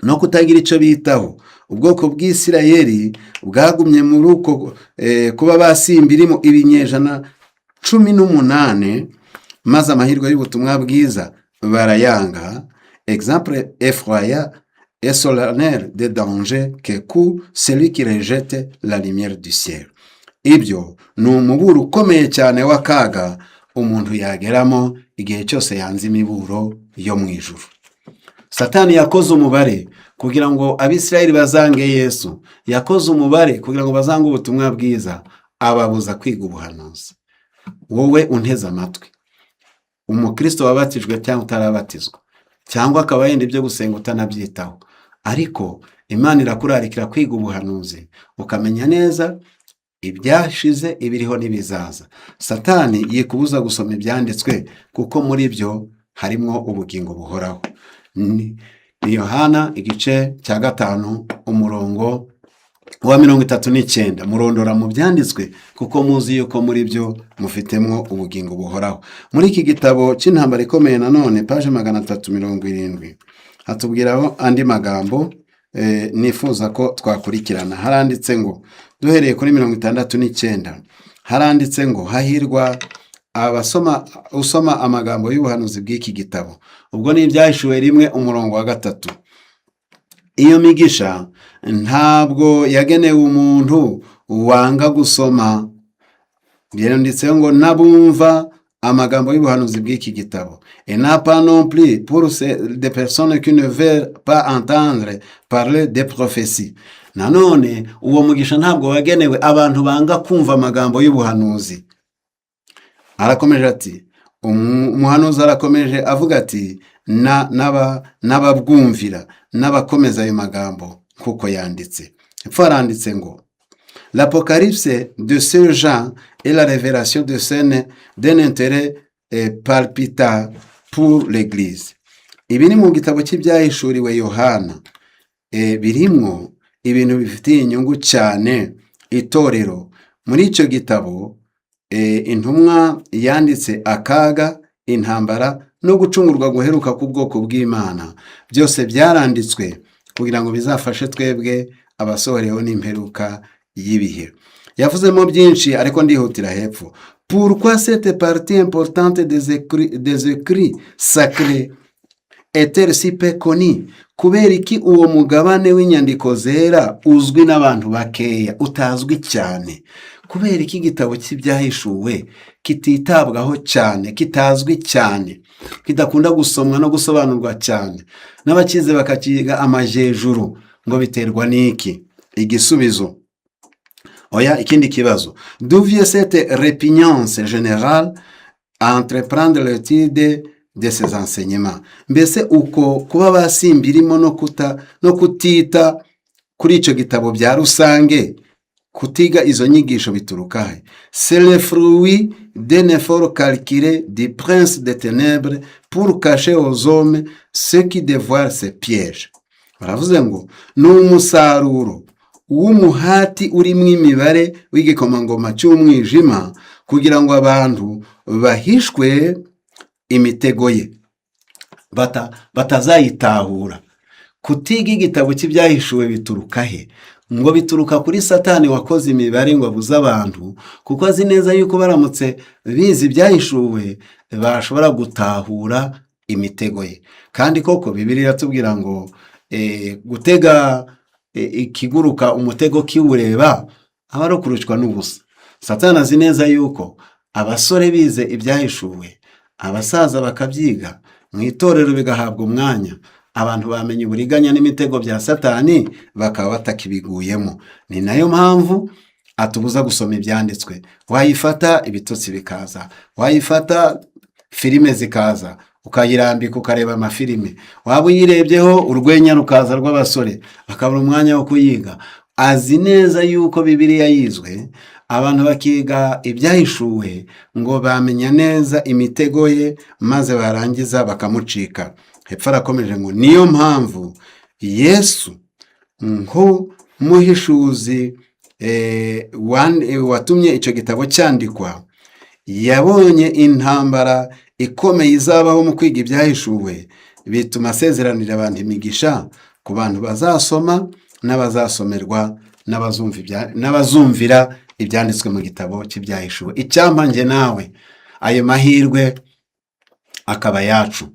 S1: no kutagira icyo bitaho, ubwoko bw'Isirayeli bwagumye muri uko kuba basimbirimo ibinyejana 18, maze amahirwe y'ubutumwa bwiza barayanga. Exemple effroyant et solennel de danger que court celui qui rejette la lumière du ciel. Ibyo ni umuburo ukomeye cyane w'akaga umuntu yageramo igihe cyose yanze imiburo yo mu ijuru. Satani yakoze umubare kugira ngo Abisirayeli bazange Yesu, yakoze umubare kugira ngo bazange ubutumwa bwiza, ababuza kwiga ubuhanuzi. Wowe unteze amatwi, umukristo wabatijwe cyangwa utarabatizwa, cyangwa akaba yenda ibyo gusenga utanabyitaho, ariko Imana irakurarikira kwiga ubuhanuzi, ukamenya neza ibyashize, ibiriho n'ibizaza. Satani yikubuza gusoma ibyanditswe kuko muri byo harimo ubugingo buhoraho. Ni Yohana igice cya 5 umurongo wa 39, murondora mu byanditswe kuko muzi yuko muri byo mufitemo ubugingo buhoraho. Muri iki gitabo cy'intambara ikomeye nanone page 370 hatubwiraho andi magambo nifuza ko twakurikirana. Haranditse ngo, duhereye kuri 69, haranditse ngo hahirwa usoma amagambo y'ubuhanuzi bw'iki gitabo. Ubwo ni Ibyahishuwe 1 umurongo wa 3. iyo migisha ntabwo yagenewe umuntu wanga gusoma. Byanditseho ngo n'abumva amagambo y'ubuhanuzi bw'iki gitabo. Et n'a pas non plus pour des personnes qui ne veulent pas entendre parler des prophéties. Nanone uwo mugisha ntabwo wagenewe abantu banga kumva amagambo y'ubuhanuzi. Arakomeje ati, umuhanuzi arakomeje avuga ati, n'ababwumvira n'abakomeza ayo magambo kuko yanditse. Epfo haranditse ngo l'Apocalypse de ce Jean est la révélation de scène d'un intérêt palpitant pour l'Église. Ibi ni mu gitabo cy'ibyahishuriwe Yohana. Birimwo ibintu bifitiye inyungu cyane itorero. Muri icyo gitabo intumwa yanditse akaga, intambara no gucungurwa guheruka ku bwoko bw'Imana. Byose byaranditswe kugira ngo bizafashe twebwe abasohoreho n'imperuka y'ibihe. Yavuzemo byinshi ariko ndihutira hepfo. Pourquoi cette partie importante des écrits sacrés est-elle si peu connue? Kubera iki uwo mugabane w'inyandiko zera uzwi n'abantu bakeya, utazwi cyane? Kubera iki igitabo cy'ibyahishuwe kititabwaho cyane, kitazwi cyane, kidakunda gusomwa no gusobanurwa cyane, n'abakize bakakiga amajejuru? Ngo biterwa n'iki? Igisubizo: oya, ikindi kibazo. D'où vient cette répugnance générale à entreprendre l'étude de ces enseignements? Mbese uko kuba basimbirimo no kutita kuri icyo gitabo bya rusange, kutiga izo nyigisho bituruka he? C'est le fruit d'un effort calculé du prince des ténèbres pour cacher aux hommes ceux qui dévoilent ses pièges. Baravuze ngo ni umusaruro w'umuhati urimo imibare w'igikomangoma cy'umwijima kugira ngo abantu bahishwe imitego ye batazayitahura. Kutiga igitabo cy'ibyahishuwe bituruka he? Ngo bituruka kuri Satani wakoze imibare ngo abuze abantu, kuko azi neza yuko baramutse bizi ibyahishuwe bashobora gutahura imitego ye. Kandi koko Bibiliya iratubwira ngo gutega ikiguruka umutego kiwureba aba ari ukurushwa n'ubusa. Satani azi neza yuko abasore bize ibyahishuwe, abasaza bakabyiga, mu itorero bigahabwa umwanya, abantu bamenye uburiganya n'imitego bya Satani bakaba batakibiguyemo. Ni nayo mpamvu atubuza gusoma ibyanditswe. Wayifata ibitotsi bikaza, wayifata filime zikaza, ukayirambika ukareba amafilime, waba uyirebyeho urwenya rukaza rw'abasore bakabura umwanya wo kuyiga. Azi neza yuko Bibiliya yizwe, abantu bakiga ibyahishuwe ngo bamenya neza imitego ye, maze barangiza bakamucika. Hepfo arakomeje ngo niyo mpamvu Yesu nk'umuhishuzi watumye icyo gitabo cyandikwa, yabonye intambara ikomeye izabaho mu kwiga ibyahishuwe, bituma asezeranira abantu imigisha ku bantu bazasoma n'abazasomerwa n'abazumvira ibyanditswe mu gitabo cy'ibyahishuwe. Icyampa njye nawe ayo mahirwe akaba yacu,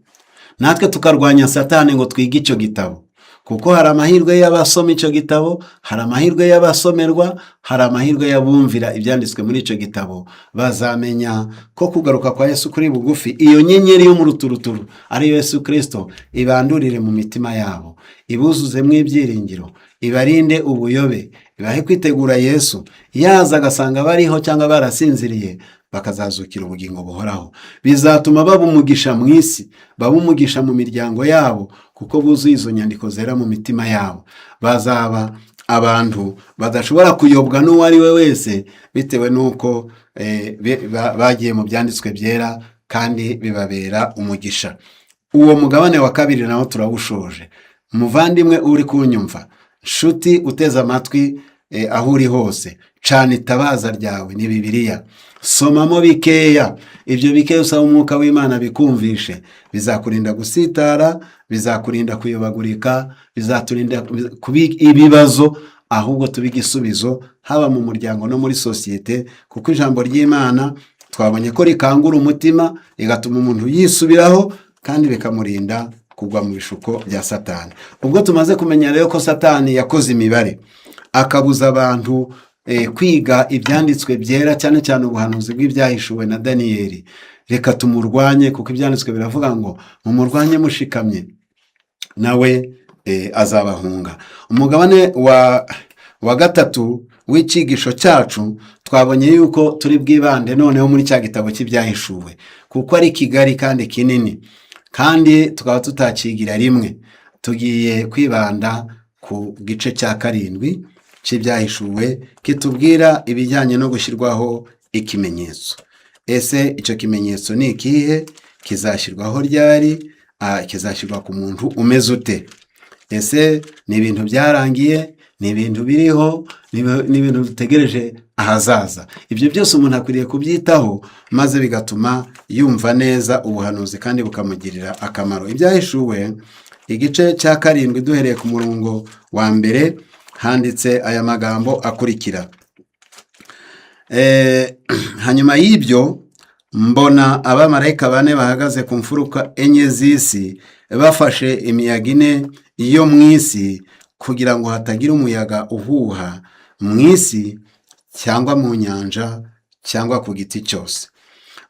S1: natwe tukarwanya Satani ngo twige icyo gitabo, kuko hari amahirwe y'abasoma icyo gitabo, hari amahirwe y'abasomerwa, hari amahirwe y'abumvira ibyanditswe muri icyo gitabo. Bazamenya ko kugaruka kwa Yesu kuri bugufi, iyo nyenyeri yo mu ruturuturu ariyo Yesu Kristo, ibandurire mu mitima yabo, ibuzuzemo ibyiringiro, ibarinde ubuyobe, ibahe kwitegura Yesu yaza agasanga bariho cyangwa barasinziriye, bakazazukira ubugingo buhoraho. Bizatuma baba umugisha mu isi, baba umugisha mu miryango yabo, kuko buzuye izo nyandiko zera mu mitima yabo. Bazaba abantu badashobora kuyobwa n'uwo ari we wese, bitewe n'uko bagiye mu byanditswe byera kandi bibabera umugisha. Uwo mugabane wa kabiri nawo turawushoje. Muvandimwe uri kunyumva, nshuti uteze amatwi aho uri hose, cana itabaza ryawe ni Bibiliya, somamo bikeya. Ibyo bikeya usaba umwuka w'Imana bikumvishe, bizakurinda gusitara, bizakurinda kuyobagurika, bizaturinda kubika ibibazo, ahubwo tubiga igisubizo, haba mu muryango no muri sosiyete, kuko ijambo ry'Imana twabonye ko rikangura umutima, rigatuma umuntu yisubiraho, kandi bikamurinda kugwa mu bishuko bya Satani. Ubwo tumaze kumenya rero ko Satani yakoze imibare akabuza abantu kwiga ibyanditswe byera, cyane cyane ubuhanuzi bw'ibyahishuwe na Daniyeli, reka tumurwanye, kuko ibyanditswe biravuga ngo mumurwanye mushikamye nawe azabahunga. Umugabane wa gatatu w'icyigisho cyacu twabonye yuko turi bwibande noneho muri cya gitabo cy'ibyahishuwe, kuko ari kigari kandi kinini, kandi tukaba tutakigira rimwe. Tugiye kwibanda ku gice cya 7 cy'ibyahishuwe kitubwira ibijyanye no gushyirwaho ikimenyetso. Ese icyo kimenyetso ni ikihe? Kizashyirwaho ryari? Kizashyirwa ku muntu umeze ute? Ese ni ibintu byarangiye? Ni ibintu biriho? Ni ibintu dutegereje ahazaza? Ibyo byose umuntu akwiriye kubyitaho, maze bigatuma yumva neza ubuhanuzi kandi bukamugirira akamaro. Ibyahishuwe igice cya 7 duhereye ku murongo wa 1 handitse aya magambo akurikira: hanyuma y'ibyo mbona abamarayika 4 bahagaze ku mfuruka 4 z'isi, bafashe imiyaga 4 yo mu isi, kugira ngo hatagira umuyaga uhuha mu isi cyangwa mu nyanja cyangwa ku giti cyose.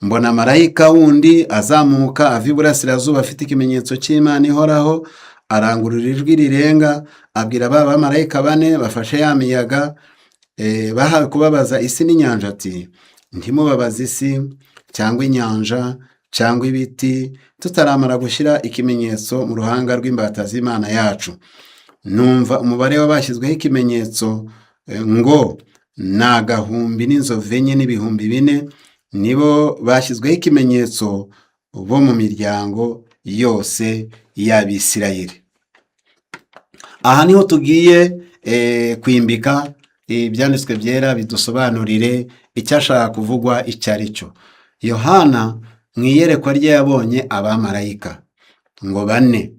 S1: Mbona marayika wundi azamuka ava iburasirazuba, afite ikimenyetso cy'Imana ihoraho, arangurura ijwi rirenga, abwira ba bamarayika 4 bafashe ya miyaga bahawe kubabaza isi n'inyanja ati: ntimubabaze isi cyangwa inyanja cyangwa ibiti, tutaramara gushyira ikimenyetso mu ruhanga rw'imbata z'Imana yacu. Numva umubare w'abashyizweho ikimenyetso ngo ni 1,000 n'inzovu 4 n'ibihumbi 4, nibo bashyizweho ikimenyetso bo mu miryango yose y'Abisirayeli. Aha niho tugiye kwimbika ibyanditswe byera bidusobanurire icyashaka kuvugwa icyo ari cyo. Yohana mu iyerekwa rye yabonye abamarayika ngo 4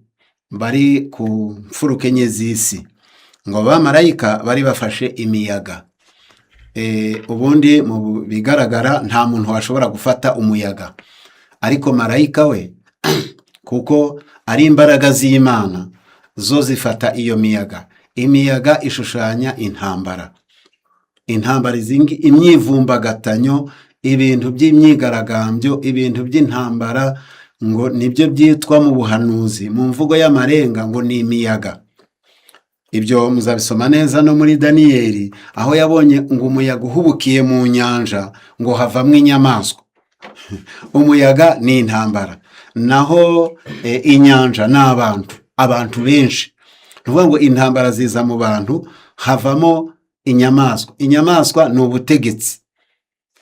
S1: bari ku mfuruka 4 z'isi, ngo abamarayika bari bafashe imiyaga. Ubundi mu bigaragara nta muntu washobora gufata umuyaga, ariko marayika we kuko ari imbaraga z'Imana zo zifata iyo miyaga. Imiyaga ishushanya intambara, imyivumbagatanyo, ibintu by'imyigaragambyo, ibintu by'intambara, ngo nibyo byitwa mu buhanuzi, mu mvugo y'amarenga ngo ni imiyaga. Ibyo muzabisoma neza no muri Daniyeli, aho yabonye ngo umuyaga uhubukiye mu nyanja ngo havamwe inyamaswa. Umuyaga ni intambara, naho inyanja ni abantu benshi. Nuvuga ngo intambara ziza mu bantu, havamo inyamaswa. Inyamaswa ni ubutegetsi.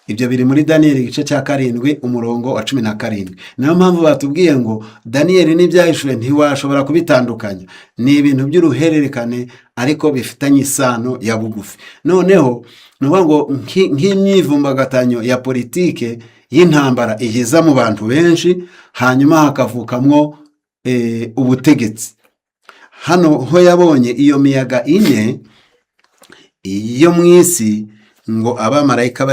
S1: Ibyo biri muri Daniyeli igice cya 7 umurongo wa 17. Niyo mpamvu batubwiye ngo Daniyeli n'ibyahishuwe ntiwashobora kubitandukanya, ni ibintu by'uruhererekane ariko bifitanye isano ya bugufi. Noneho nuvuga ngo nk'imyivumbagatanyo ya politike y'intambara ihiza mu bantu benshi, hanyuma hakavukamwo ubutegetsi. Hano ho yabonye iyo miyaga 4 iyo mu isi, ngo abamarayika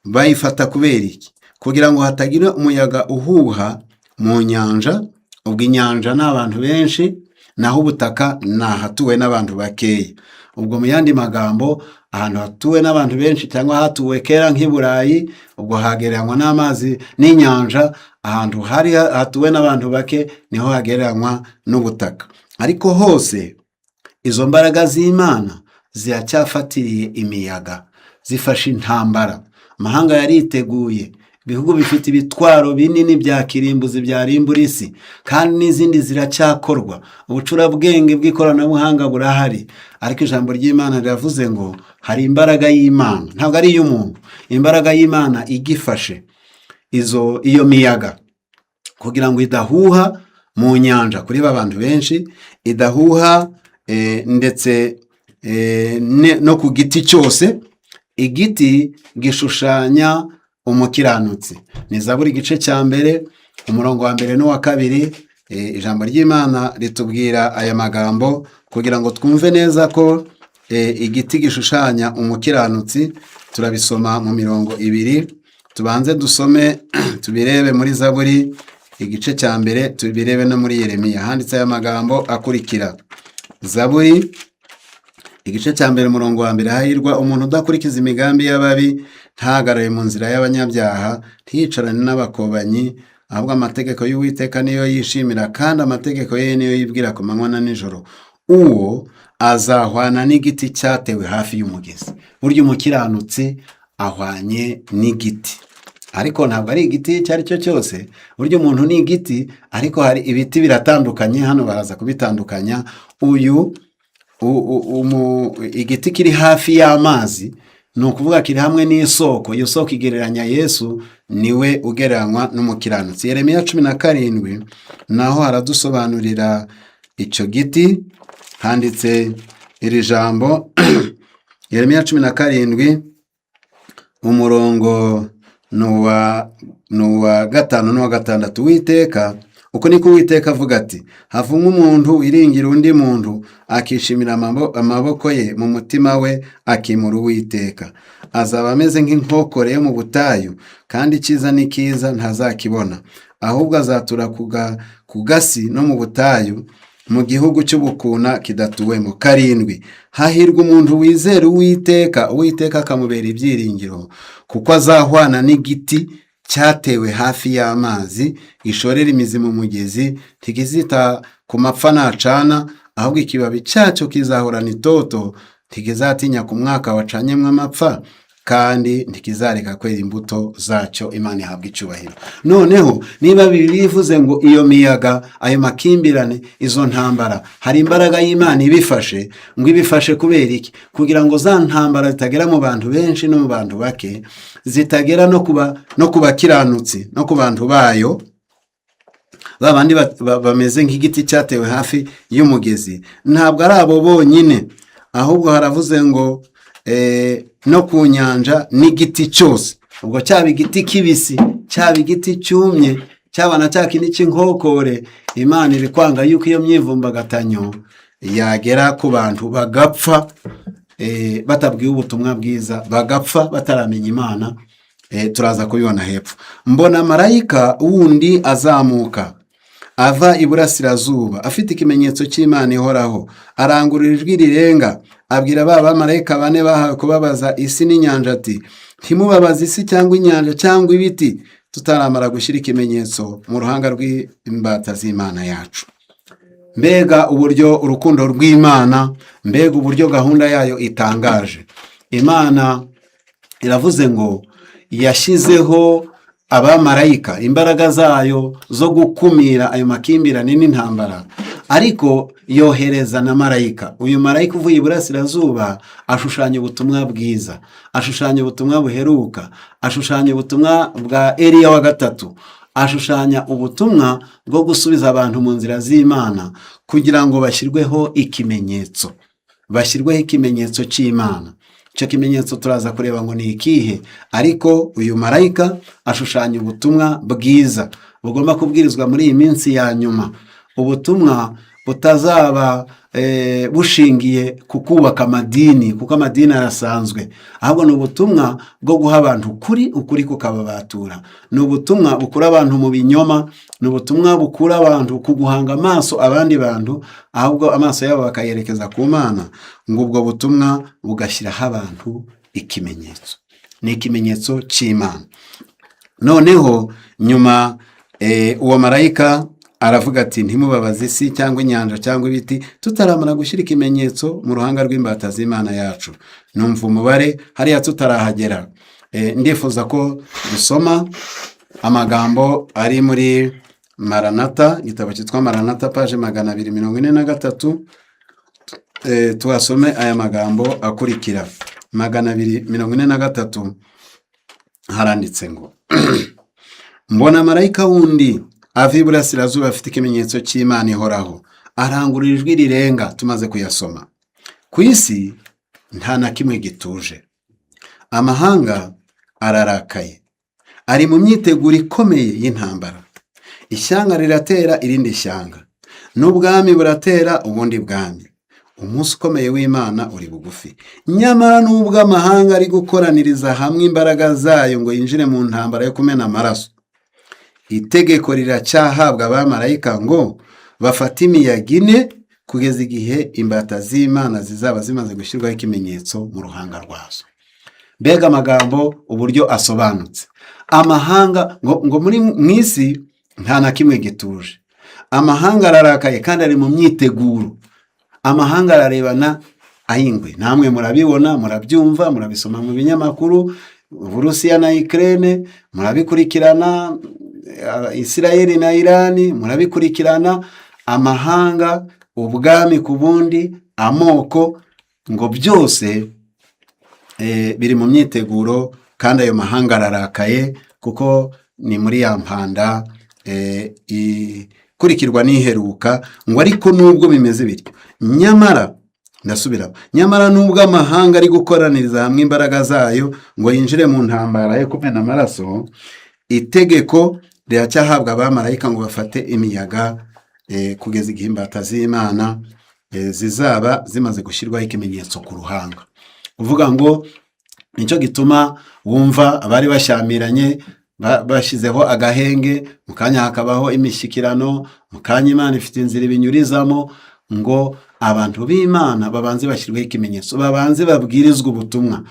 S1: bayifata kubera iki? Kugira ngo hatagira umuyaga uhuha mu nyanja. Ubwo inyanja ni abantu benshi, naho ubutaka ni ahatuwe n'abantu bakeya. Ubwo mu yandi magambo, ahantu hatuwe n'abantu benshi cyangwa hatuwe kera nk'i Burayi, ubwo hagereranywa n'amazi n'inyanja. Ahantu hari hatuwe n'abantu bake niho hagereranywa n'ubutaka. Ariko hose izo mbaraga z'Imana ziracyafatiriye imiyaga, zifashe intambara. Amahanga yariteguye, ibihugu bifite ibitwaro binini bya kirimbuzi byarimbura isi, kandi n'izindi ziracyakorwa. Ubucurabwenge bw'ikoranabuhanga burahari, ariko ijambo ry'Imana riravuze ngo hari imbaraga y'Imana, ntabwo ari iy'umuntu. Imbaraga y'Imana igifashe iyo miyaga kugira ngo idahuha mu nyanja kuri abantu benshi, idahuha ndetse no ku giti cyose. Igiti gishushanya umukiranutsi. Ni Zaburi igice cya 1 umurongo wa 1 n'uwa 2. Ijambo ry'Imana ritubwira aya magambo kugira ngo twumve neza ko igiti gishushanya umukiranutsi. Turabisoma mu mirongo 2. Tubanze dusome tubirebe muri Zaburi igice cya mbere tubirebe no muri Yeremiya handitse aya magambo akurikira. Zaburi igice cya mbere umurongo wa mbere: hahirwa umuntu udakurikiza imigambi y'ababi, ntahagarare mu nzira y'abanyabyaha, ntiyicarane n'abakobanyi, ahubwo amategeko y'Uwiteka niyo yishimira, kandi amategeko ye niyo yibwira ku manywa na nijoro. Uwo azahwana n'igiti cyatewe hafi y'umugezi. Burya umukiranutsi ahwanye n'igiti, ariko ntabwo ari igiti icyo ari cyo cyose. Burya umuntu ni igiti, ariko hari ibiti biratandukanye. Hano baraza kubitandukanya. Igiti kiri hafi y'amazi, ni ukuvuga kiri hamwe n'isoko. Iyo soko igereranya Yesu, niwe ugereranywa n'umukiranutsi. Yeremiya 17 naho haradusobanurira icyo giti, handitse iri jambo Yeremiya 17 umurongo nuwa 5 n'uwa 6. Uwiteka, uko niko Uwiteka avuga ati: havumwe umuntu wiringira undi muntu, akishimira amaboko ye, mu mutima we akimura Uwiteka. Azaba ameze nk'inkokore yo mu butayu, kandi icyiza n'ikiza ntazakibona, ahubwo azatura ku gasi no mu butayu, mu gihugu cy'ubukuna kidatuwemo. 7. hahirwa umuntu wizera Uwiteka, Uwiteka akamubera ibyiringiro, kuko azahwana n'igiti cyatewe hafi y'amazi, gishorera imizi mu mugezi, ntikizita ku mapfa nacana, ahubwo ikibabi cyacyo kizahorana itoto, ntikizatinya ku mwaka wacanyemo amapfa, kandi ntikizareka kwera imbuto zacyo. Imana ihabwa icyubahiro. Noneho niba Bibiliya ivuze ngo iyo miyaga, ayo makimbirane, izo ntambara, hari imbaraga y'Imana ibifashe, ngo ibifashe kubera iki? Kugira ngo za ntambara zitagera mu bantu benshi no mu bantu bake, zitagera no ku bakiranutsi no ku bantu bayo, babandi bameze nk'igiti cyatewe hafi y'umugezi. Ntabwo ari abo bonyine, ahubwo haravuze ngo no ku nyanja n'igiti cyose. Ubwo cyaba igiti kibisi, cyaba igiti cyumye, cyaba na cya kindi cy'inkokore, Imana iri kwanga yuko iyo myivumbagatanyo yagera ku bantu bagapfa batabwiye ubutumwa bwiza, bagapfa bataramenya Imana. Turaza kubibona hepfo. Mbona marayika wundi azamuka ava iburasirazuba, afite ikimenyetso cy'Imana ihoraho, arangurura ijwi rirenga, abwira ba bamarayika 4 bahawe kubabaza isi n'inyanja ati: ntimubabaze isi cyangwa inyanja cyangwa ibiti, tutaramara gushyira ikimenyetso mu ruhanga rw'imbata z'Imana yacu. Mbega uburyo urukundo rw'Imana, mbega uburyo gahunda yayo itangaje. Imana iravuze ngo yashyizeho abamarayika, imbaraga zayo zo gukumira ayo makimbirane n'intambara, ariko yohereza na marayika. Uyu marayika uvuye iburasirazuba ashushanya ubutumwa bwiza, ashushanya ubutumwa buheruka, ashushanya ubutumwa bwa Eliya wa gatatu, ashushanya ubutumwa bwo gusubiza abantu mu nzira z'Imana, kugira ngo bashyirweho ikimenyetso, bashyirweho ikimenyetso cy'Imana. Icyo kimenyetso turaza kureba ngo ni ikihe, ariko uyu marayika ashushanya ubutumwa bwiza bugomba kubwirizwa muri iyi minsi ya nyuma. Ubutumwa butazaba bushingiye ku kubaka amadini, kuko amadini arasanzwe, ahubwo ni ubutumwa bwo guha abantu ukuri kukababatura. Ni ubutumwa bukura abantu mu binyoma, ni ubutumwa bukura abantu ku guhanga amaso abandi bantu, ahubwo amaso yabo bakayerekeza ku Mana, ngo ubwo butumwa bugashyiraho abantu ikimenyetso. Ni ikimenyetso cy'Imana. Noneho nyuma uwo marayika aravuga ati: ntimubabaze isi cyangwa inyanja cyangwa ibiti, tutaramara gushyira ikimenyetso mu ruhanga rw'imbata z'Imana yacu. Numva umubare hariya tutarahagera. Ndifuza ko dusoma amagambo ari muri Maranatha, igitabo cyitwa Maranatha, paje 243. Tuhasome aya magambo akurikira. 243 haranditse ngo: mbona marayika wundi ava iburasirazuba, afite ikimenyetso cy'Imana ihoraho, arangurura ijwi rirenga. Tumaze kuyasoma. Ku isi nta na kimwe gituje, amahanga ararakaye, ari mu myiteguro ikomeye y'intambara. Ishyanga riratera irindi shyanga, n'ubwami buratera ubundi bwami. Umunsi ukomeye w'Imana uri bugufi. Nyamara n'ubwo amahanga ari gukoraniriza hamwe imbaraga zayo ngo yinjire mu ntambara yo kumena amaraso, itegeko riracyahabwa abamarayika ngo bafate imiyaga ine kugeza igihe imbata z'Imana zizaba zimaze gushyirwaho ikimenyetso mu ruhanga rwazo. Mbega amagambo uburyo asobanutse. Amahanga ngo muri mw'isi nta na kimwe gituje. Amahanga ararakaye kandi ari mu myiteguro. Amahanga ararebana ayingwe. Namwe murabibona, murabyumva, murabisoma mu binyamakuru. Uburusiya na Ukraine murabikurikirana, Isirayeli na Irani murabikurikirana. Amahanga, ubwami ku bundi, amoko, ngo byose biri mu myiteguro, kandi ayo mahanga ararakaye kuko ni muri ya mpanda ikurikirwa n'iheruka. Ngo ariko nubwo bimeze bityo, nyamara nubwo amahanga ari gukoraniriza hamwe imbaraga zayo ngo yinjire mu ntambara yo kumena amaraso, itegeko riracyahabwa abamarayika ngo bafate imiyaga kugeza igihe imbata z'Imana zizaba zimaze gushyirwaho ikimenyetso ku ruhanga. Uvuga ngo nicyo gituma wumva abari bashyamiranye bashyizeho agahenge, mu kanya hakabaho imishyikirano, mu kanya Imana ifite inzira ibinyurizamo, ngo abantu b'Imana babanze bashyirweho ikimenyetso, babanze babwirizwe ubutumwa,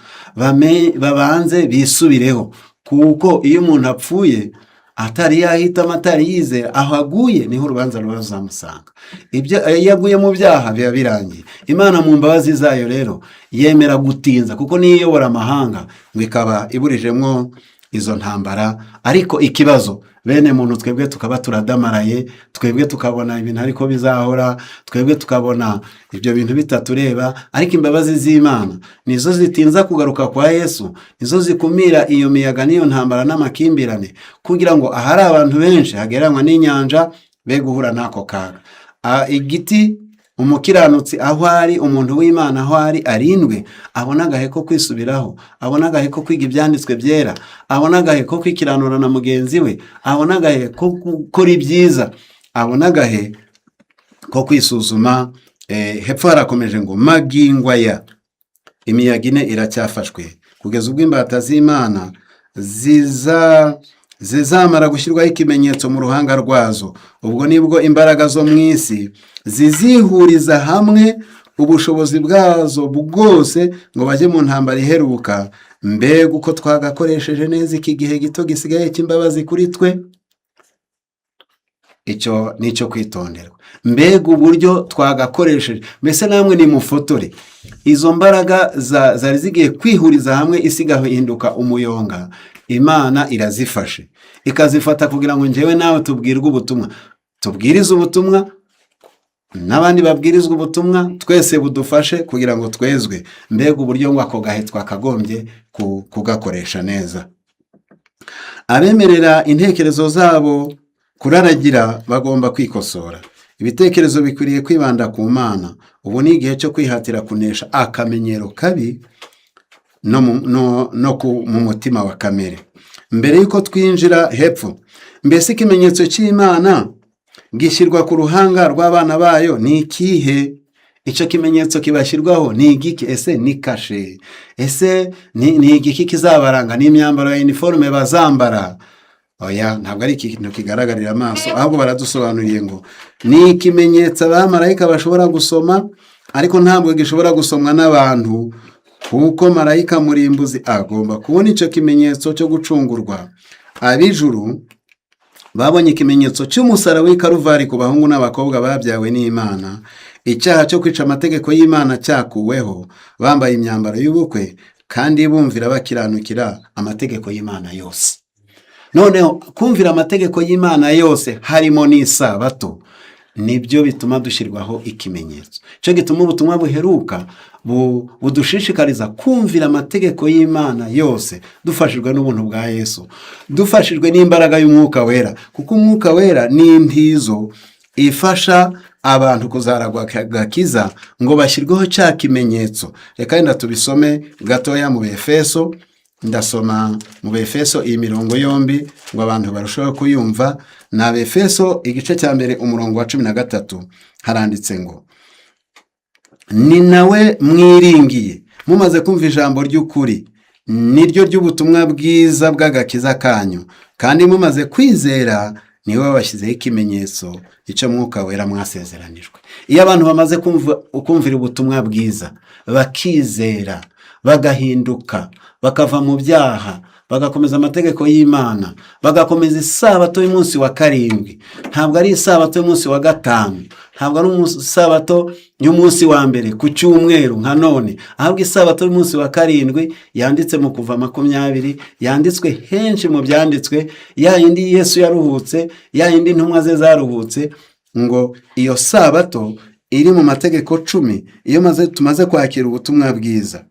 S1: babanze bisubireho, kuko iyo umuntu apfuye atari yahitamo, atari yizera, aho aguye niho urubanza ruzamusanga. Iyo aguye mu byaha biba birangiye. Imana mu mbabazi zayo rero yemera gutinza, kuko niyo iyobora amahanga ngo ikaba iburijemwo izo ntambara. Ariko ikibazo, bene muntu twebwe tukaba turadamaraye, twebwe tukabona ibintu ariko bizahora, twebwe tukabona ibyo bintu bitatureba. Ariko imbabazi z'Imana nizo zitinza kugaruka kwa Yesu, nizo zikumira iyo miyaga n'iyo ntambara n'amakimbirane, kugira ngo ahari abantu benshi hagereranywa n'inyanja be guhura n'ako kaga. Igiti umukiranutsi aho ari, umuntu w'Imana aho ari, arindwe, abona agahe ko kwisubiraho, abona agahe ko kwiga ibyanditswe byera, abona agahe ko kwikiranura na mugenzi we, abona agahe ko gukora ibyiza, abona agahe ko kwisuzuma. Hepfo harakomeje ngo magingwa ya imiyaga ine iracyafashwe kugeza ubwo imbata z'Imana zizamara gushyirwaho ikimenyetso mu ruhanga rwazo. Ubwo nibwo imbaraga zo mu isi zizihuriza hamwe ubushobozi bwazo bwose ngo bajye mu ntambara iheruka. Mbega uko twagakoresheje neza iki gihe gito gisigaye cy'imbabazi kuri twe. Icyo ni icyo kwitonderwa. Mbega uburyo twagakoresheje. Mbese namwe ni mufotore izo mbaraga zari zigiye kwihuriza hamwe, isigaho ihinduka umuyonga. Imana irazifashe ikazifata kugira ngo njyewe nawe tubwirwe ubutumwa, tubwirize ubutumwa, n'abandi babwirizwa ubutumwa, twese budufashe kugira ngo twezwe. Mbega uburyo ngo ako gahe twakagombye kugakoresha neza. Abemerera intekerezo zabo kuraragira bagomba kwikosora. Ibitekerezo bikwiriye kwibanda ku Mana. Ubu ni igihe cyo kwihatira kunesha akamenyero kabi no mu mutima wa kamere. Mbere yuko twinjira hepfo, mbese ikimenyetso cy'Imana gishyirwa ku ruhanga rw'abana bayo ni ikihe? Icyo kimenyetso kibashyirwaho ni igiki? Ese ni kashe? Ese ni igiki kizabaranga? Ni imyambaro ya uniforme bazambara? Oya, ntabwo ari ikintu kigaragarira amaso, ahubwo baradusobanuriye ngo ni ikimenyetso abamarayika bashobora gusoma, ariko ntabwo gishobora gusomwa n'abantu, kuko marayika murimbuzi agomba kubona icyo kimenyetso cyo gucungurwa. Ab'ijuru babonye ikimenyetso cy'umusaraba w'i Karuvari ku bahungu n'abakobwa babyawe n'Imana. Icyaha cyo kwica amategeko y'Imana cyakuweho, bambaye imyambaro y'ubukwe kandi bumvira bakiranukira amategeko y'Imana yose. Noneho kumvira amategeko y'Imana yose harimo n'isabato, nibyo bituma dushyirwaho ikimenyetso. Cyo gituma ubutumwa buheruka budushishikariza kumvira amategeko y'Imana yose, dufashijwe n'ubuntu bwa Yesu, dufashijwe n'imbaraga y'Umwuka Wera, kuko Umwuka Wera ni intizo ifasha abantu kuzaragwa gakiza ngo bashyirweho cya kimenyetso. Reka wenda tubisome gatoya mu Befeso. Ndasoma mu Befeso iyi mirongo yombi ngo abantu barushaho kuyumva. Na Befeso igice cya mbere umurongo wa 13 haranditse ngo ni nawe mwiringiye mumaze kumva ijambo ry'ukuri niryo ry'ubutumwa bwiza bw'agakiza kanyu, kandi mumaze kwizera niwe wabashyizeho ikimenyetso, icyo Mwuka Wera mwasezeranijwe. Iyo abantu bamaze kumvira ubutumwa bwiza, bakizera, bagahinduka, bakava mu byaha, bagakomeza amategeko y'Imana, bagakomeza isabato y'umunsi wa karindwi, ntabwo ari isabato y'umunsi wa gatanu, ntabwo ari isabato y'umunsi wa mbere ku cyumweru nka none, ahubwo isabato y'umunsi wa karindwi yanditse mu Kuva 20, yanditswe henshi mu byanditswe, ya yindi Yesu yaruhutse, ya yindi intumwa ze zaruhutse, ngo iyo sabato iri mu mategeko 10, iyo tumaze kwakira ubutumwa bwiza,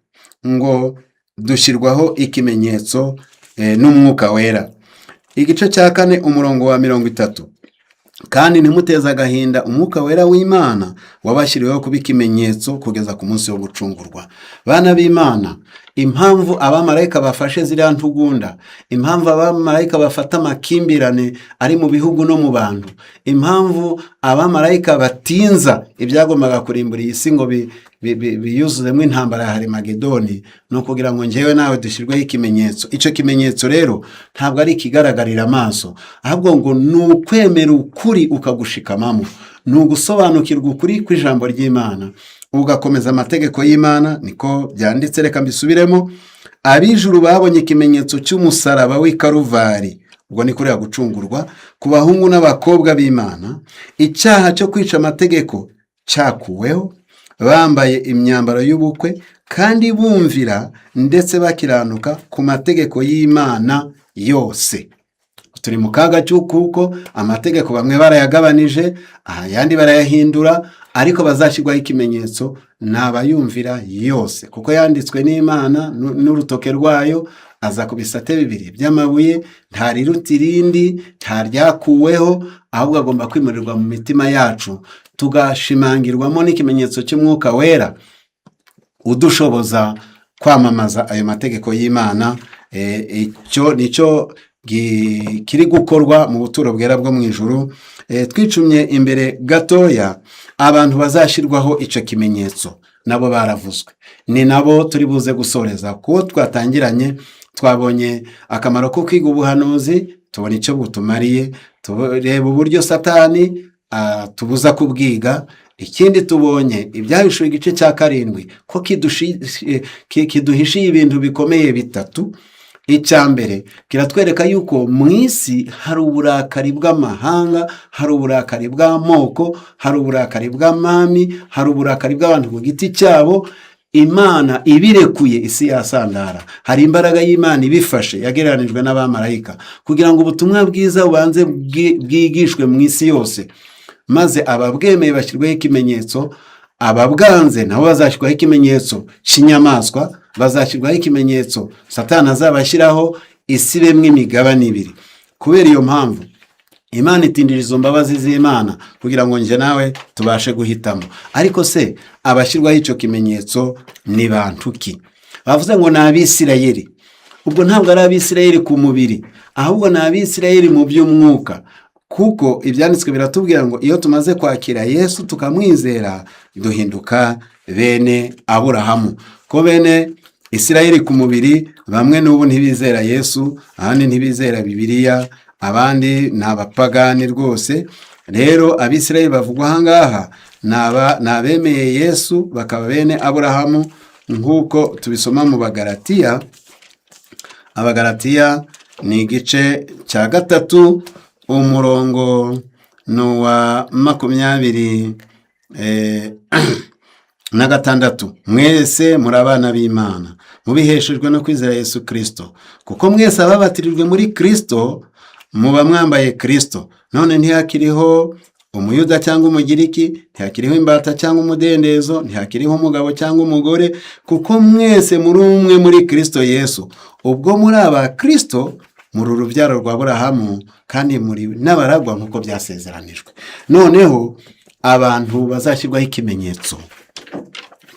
S1: ngo dushyirwaho ikimenyetso n'Umwuka Wera. Igice cya 4 umurongo wa 30, kandi ntimuteze agahinda Umwuka Wera w'Imana wabashyiriweho kuba ikimenyetso kugeza ku munsi wo gucungurwa. Bana b'Imana, impamvu abamarayika bafashe ziriya ntugunda, impamvu abamarayika bafata amakimbirane ari mu bihugu no mu bantu, impamvu abamarayika batinza ibyagombaga kurimbura iyi si ngo biyuzuzemo intambara ya Harimagedoni, ni ukugira ngo njyewe nawe dushyirweho ikimenyetso. Icyo kimenyetso rero ntabwo ari ikigaragarira amaso, ahubwo ngo ni ukwemera ukuri ukagushikamamo, ni ugusobanukirwa ukuri kw'ijambo ry'Imana, ugakomeza amategeko y'Imana. Niko byanditse, reka mbisubiremo. Ab'ijuru babonye ikimenyetso cy'umusaraba w'i Karuvari, ubwo ni kuriya gucungurwa ku bahungu n'abakobwa b'Imana. Icyaha cyo kwica amategeko cyakuweho, bambaye imyambaro y'ubukwe kandi bumvira ndetse bakiranuka ku mategeko y'Imana yose. Turi mu kaga cy'uko amategeko bamwe barayagabanije, ayandi barayahindura, ariko bazashyirwaho ikimenyetso n'abayumvira yose, kuko yanditswe n'Imana n'urutoke rwayo, aza ku bisate 2 by'amabuye, nta riruta irindi, nta ryakuweho, ahubwo agomba kwimurirwa mu mitima yacu, tugashimangirwamo n'ikimenyetso cy'Umwuka Wera udushoboza kwamamaza ayo mategeko y'Imana. Icyo nicyo kiri gukorwa mu buturo bwera bwo mu ijuru. Twicumye imbere gatoya, abantu bazashyirwaho icyo kimenyetso nabo baravuzwe, ni nabo turi buze gusoreza. Kuko twatangiranye twabonye akamaro ko kwiga ubuhanuzi, tubona icyo butumariye, tureba uburyo Satani tubuza kubwiga. Ikindi tubonye ibyahishuwe igice cya 7 ko kiduhishiye ibintu bikomeye 3. Icya mbere kiratwereka yuko mu isi hari uburakari bw'amahanga, hari uburakari bw'amoko, hari uburakari bw'amami, hari uburakari bw'abantu ku giti cyabo. Imana ibirekuye isi yasandara, hari imbaraga y'Imana ibifashe yagereranijwe n'abamarayika kugira ngo ubutumwa bwiza bubanze bwigishwe mu isi yose, maze ababwemeye bashyirwaho ikimenyetso, ababwanze nabo bazashyirwaho ikimenyetso cy'inyamaswa, bazashyirwaho ikimenyetso Satani azabashyiraho, isi bemwe imigabane 2. Kubera iyo mpamvu Imana itindiriza izo mbabazi z'Imana kugira ngo nje nawe tubashe guhitamo. Ariko se abashyirwaho icyo kimenyetso ni bantu ki? Bavuze ngo ni Abisirayeli. Ubwo ntabwo ari Abisirayeli ku mubiri, ahubwo ni Abisirayeli mu by'umwuka, kuko ibyanditswe biratubwira ngo iyo tumaze kwakira Yesu tukamwizera, duhinduka bene Aburahamu. Ko bene Isirayeli ku mubiri bamwe n'ubu ntibizera Yesu, abandi ntibizera Bibiliya, abandi ni abapagani rwose. Rero Abisirayeli bavugwa ahangaha ni abemeye Yesu, bakaba bene Aburahamu, nk'uko tubisoma mu Bagalatiya. Abagalatiya ni igice cya 3 umurongo wa 26. Mwese muri abana b'Imana, mubiheshejwe no kwizera Yesu Kristo, kuko mwese ababatirijwe muri Kristo muba mwambaye Kristo. None ntihakiriho umuyuda cyangwa umugiriki, ntihakiriho imbata cyangwa umudendezo, ntihakiriho umugabo cyangwa umugore, kuko mwese muri umwe muri Kristo Yesu. Ubwo muri aba Kristo muri urubyaro rwa Aburahamu, kandi muri n'abaragwa nk'uko byasezeranijwe. Noneho abantu bazashyirwaho ikimenyetso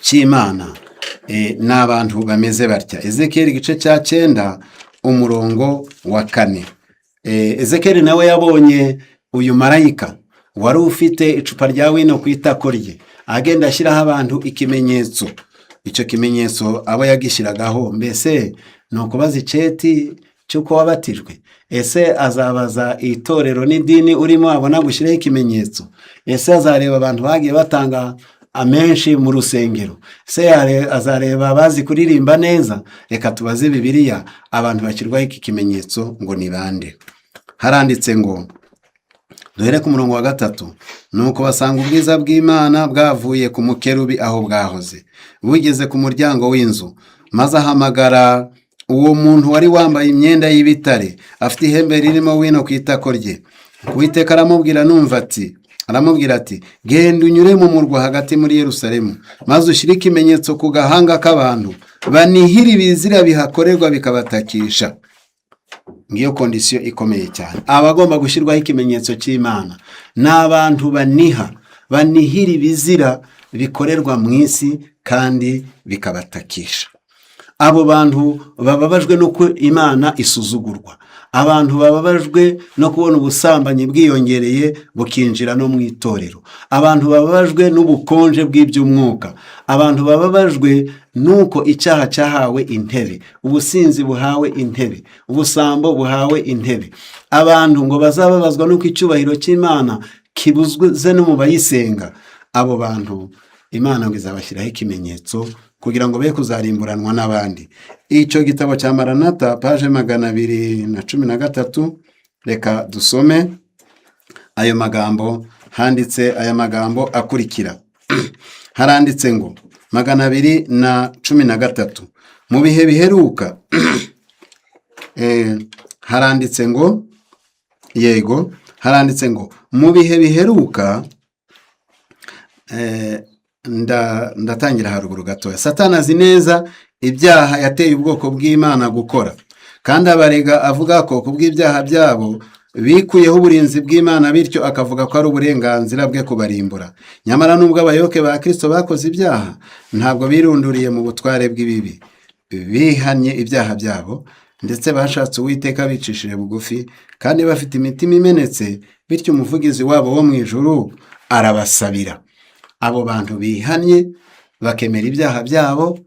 S1: cy'Imana ni abantu bameze batya. Ezekiyeli igice cya 9 umurongo wa 4. Ezekiyeli nawe yabonye uyu marayika wari ufite icupa rya wino ku itako rye, agenda ashyiraho abantu ikimenyetso. Icyo kimenyetso abo yagishyiragaho, mbese ni ukubaza iceti cy'uko wabatijwe? Ese azabaza itorero n'idini urimo abona gushyiraho ikimenyetso? Ese azareba abantu bagiye batanga amenshi mu rusengero? Ese azareba abazi kuririmba neza? Reka tubaze Bibiliya, abantu bashyirwaho iki kimenyetso ngo ni bande? Haranditse ngo, duhere ku murongo wa 3, nuko basanga ubwiza bw'Imana bwavuye ku mukerubi aho bwahoze bugeze ku muryango w'inzu, maze ahamagara uwo muntu wari wambaye imyenda y'ibitare afite ihembe ririmo wino ku itako rye. Uwiteka aramubwira ati, genda unyure mu murwa hagati muri Yerusalemu, maze ushyire ikimenyetso ku gahanga k'abantu, banihire ibizira bihakorerwa bikabatakisha. Ngiyo kondisiyo ikomeye cyane. Abagomba gushyirwaho ikimenyetso cy'Imana ni abantu banihira ibizira bikorerwa mu isi kandi bikabatakisha. Abo bantu bababajwe nuko Imana isuzugurwa, abantu bababajwe no kubona ubusambanyi bwiyongereye bukinjira no mu itorero, abantu bababajwe n'ubukonje bw'iby'umwuka, abantu bababajwe nuko icyaha cyahawe intebe, ubusinzi buhawe intebe, ubusambo buhawe intebe. Abantu ngo bazababazwa nuko icyubahiro cy'Imana kibuze no mu bayisenga. Abo bantu Imana ngo izabashyiraho ikimenyetso kugira ngo be kuzarimburanwa n'abandi. Icyo gitabo cya Maranatha paje 213, reka dusome ayo magambo. Handitse aya magambo akurikira. Haranditse ngo 213 mu bihe biheruka. Haranditse ngo haranditse ngo mu bihe biheruka. Ndatangira haruguru gatoya. Satani azi neza ibyaha yateye ubwoko bw'Imana gukora, kandi abarega avuga ko kubw'ibyaha byabo bikuyeho uburinzi bw'Imana, bityo akavuga ko ari uburenganzira bwe kubarimbura. Nyamara nubwo abayoboke ba Kristo bakoze ibyaha, ntabwo birunduriye mu butware bw'ibibi, bihannye ibyaha byabo, ndetse bashatse Uwiteka bicishije bugufi kandi bafite imitima imenetse, bityo umuvugizi wabo wo mu ijuru arabasabira. Abo bantu bihannye bakemera ibyaha byabo,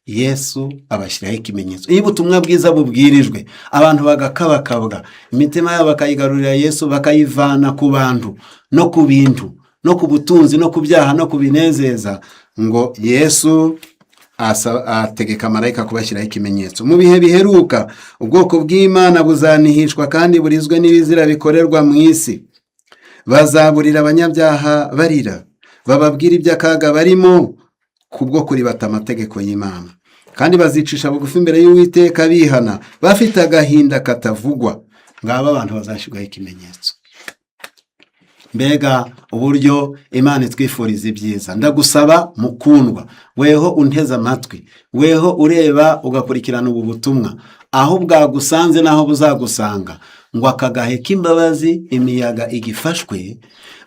S1: Yesu abashyiraho ikimenyetso. Iyo ubutumwa bwiza bubwirijwe, abantu bagakabakabwa, imitima yabo bakayigarurira Yesu, bakayivana ku bantu no ku bintu no ku butunzi no ku byaha no ku binezeza, ngo Yesu ategeka marayika kubashyiraho ikimenyetso. Mu bihe biheruka ubwoko bw'Imana buzanihishwa kandi burizwe n'ibizira bikorerwa mu isi. Bazaburira abanyabyaha barira, bababwira iby'akaga barimo kubwo kuribata amategeko y'Imana, kandi bazicisha bugufi imbere y'Uwiteka bihana, bafite agahinda katavugwa. Ngaba abantu bazashyirwaho ikimenyetso. Mbega uburyo Imana itwifuriza ibyiza. Ndagusaba mukundwa, weho unteze amatwi, weho ureba ugakurikirana ubu butumwa, aho bwagusanze naho buzagusanga, ngo akagahe k'imbabazi imiyaga igifashwe,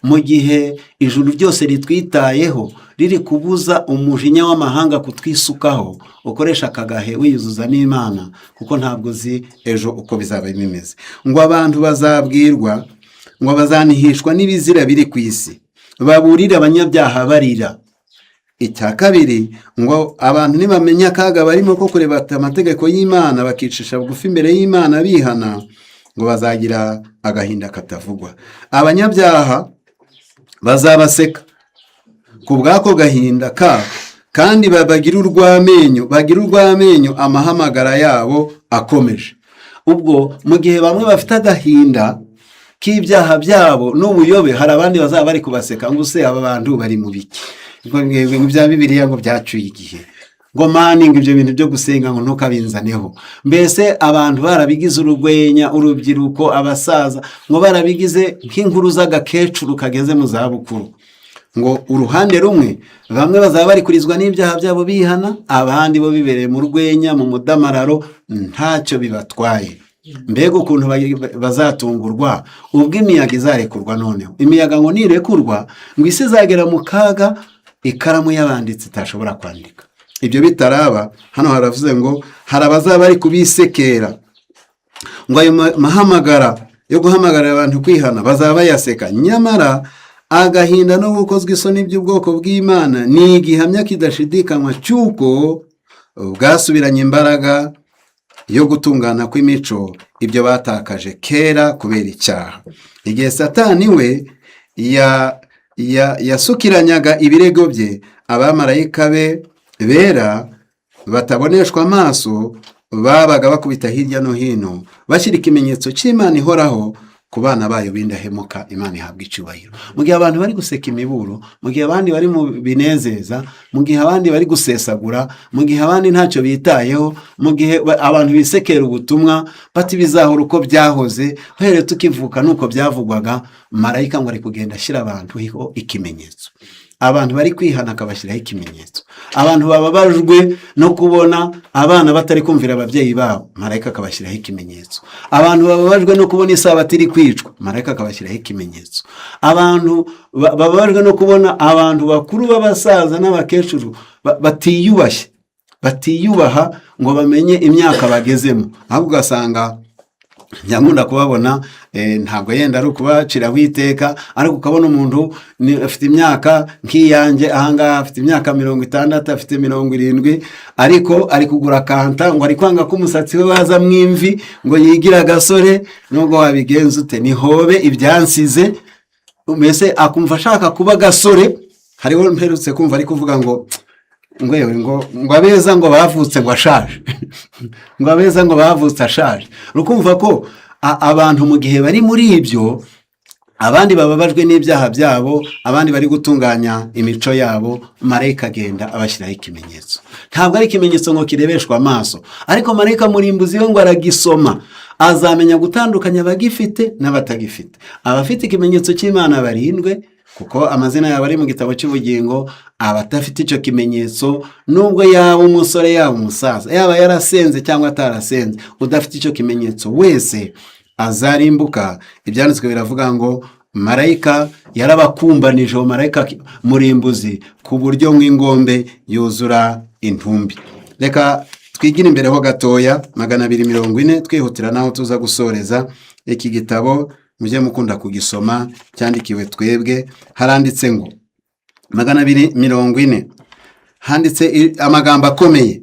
S1: mu gihe ijuru ryose ritwitayeho riri kubuza umujinya w'amahanga kutwisukaho, ukoresha akagahe wiyuzuza n'Imana, kuko ntabwo uzi ejo uko bizaba bimeze. Ngo abantu bazabwirwa, ngo bazanihishwa n'ibizira biri ku isi, baburire abanyabyaha barira. Icya kabiri, ngo abantu nibamenya akaga barimo ko kurebata amategeko y'Imana, bakicisha bugufi imbere y'Imana bihana, ngo bazagira agahinda katavugwa. Abanyabyaha bazabaseka ku bw'ako gahinda kabo, kandi bagira urw'amenyo amahamagara yabo akomeje. Ubwo mu gihe bamwe bafite agahinda k'ibyaha byabo n'ubuyobe, hari abandi bazaba bari kubaseka ngo se aba bantu bari mu biki, ngo bya Bibiliya ngo byacuye igihe, ngo maninga ibyo bintu byo gusenga ngo ntukabinzaneho. Mbese abantu barabigize urugwenya, urubyiruko, abasaza, ngo barabigize nk'inkuru z'agakecuru kageze mu zabukuru. Ngo uruhande rumwe bamwe bazaba bari kurizwa n'ibyaha byabo bihana, abandi bo bibereye mu rwenya, mu mudamararo, ntacyo bibatwaye. Mbega ukuntu bazatungurwa ubwo imiyaga izarekurwa. Noneho imiyaga ngo nirekurwa, ngo isi izagera mu kaga ikaramu y'abanditsi itashobora kwandika. Ibyo bitaraba, hano haravuze ngo hari abazaba bari kubisekera, ngo ayo mahamagara yo guhamagarira abantu kwihana bazaba bayaseka. Nyamara agahinda no gukozwa isoni by'ubwoko bw'Imana ni igihamya kidashidikanywa cy'uko bwasubiranye imbaraga yo gutungana kw'imico ibyo batakaje kera kubera icyaha. Igihe Satani we yasukiranyaga ibirego bye, abamarayika be bera bataboneshwa amaso babaga bakubita hirya no hino bashyira ikimenyetso cy'Imana ihoraho ku bana bayo b'indahemuka. Imana ihabwa icyubahiro. Mu gihe abantu bari guseka imiburo, mu gihe abandi bari mu binezeza, mu gihe abandi bari gusesagura, mu gihe abandi ntacyo bitayeho, mu gihe abantu bisekera ubutumwa bati bizahora uko byahoze, uhereye tukivuka nuko byavugwaga, marayika ngo ari kugenda ashyira abantu ikimenyetso. Abantu bari kwihana akabashyiraho ikimenyetso. Abantu bababajwe no kubona abana batari kumvira ababyeyi babo, marayika akabashyiraho ikimenyetso. Abantu bababajwe no kubona isabato iri kwicwa, marayika akabashyiraho ikimenyetso. Abantu bababajwe no kubona abantu bakuru b'abasaza n'abakecuru batiyubaha ngo bamenye imyaka bagezemo, ahubwo ugasanga nyamunda kubabona ntabwo yenda ari ukubaciraho iteka, ariko ukabona umuntu afite imyaka nk'iyanjye, ahangaha afite imyaka 60, afite 70, ariko ari kugura kanta ngo ari kwanga ko umusatsi we wazamo imvi ngo yigira agasore. Nubwo wabigenza ute, nihobe ibyansize, mbese akumva ashaka kuba agasore. Hariho mperutse kumva ari kuvuga ngo abeza ngo bavutse ngo ashaje ngo abeza ngo bavutse ashaje. Rukumva ko abantu mu gihe bari muri ibyo, abandi bababajwe n'ibyaha byabo, abandi bari gutunganya imico yabo, marayika agenda abashyiraho ikimenyetso. Ntabwo ari ikimenyetso ngo kirebeshwa amaso, ariko marayika murimbuzi we ngo aragisoma, azamenya gutandukanya abagifite n'abatagifite. Abafite ikimenyetso cy'Imana barindwe, kuko amazina yabo ari mu gitabo cy'ubugingo. Abatafite icyo kimenyetso, nubwo yaba umusore yaba umusaza, yaba yarasenze cyangwa atarasenze, udafite icyo kimenyetso wese azarimbuka. Ibyanditswe biravuga ngo marayika yarabakumbanije, marayika murimbuzi, ku buryo nk'ingombe yuzura intumbi. Reka twigire imbere ho gatoya, 240 twihutira naho tuza gusoreza iki gitabo. Mujye mukunda kugisoma, cyandikiwe twebwe. Haranditse ngo 240, handitse amagambo akomeye.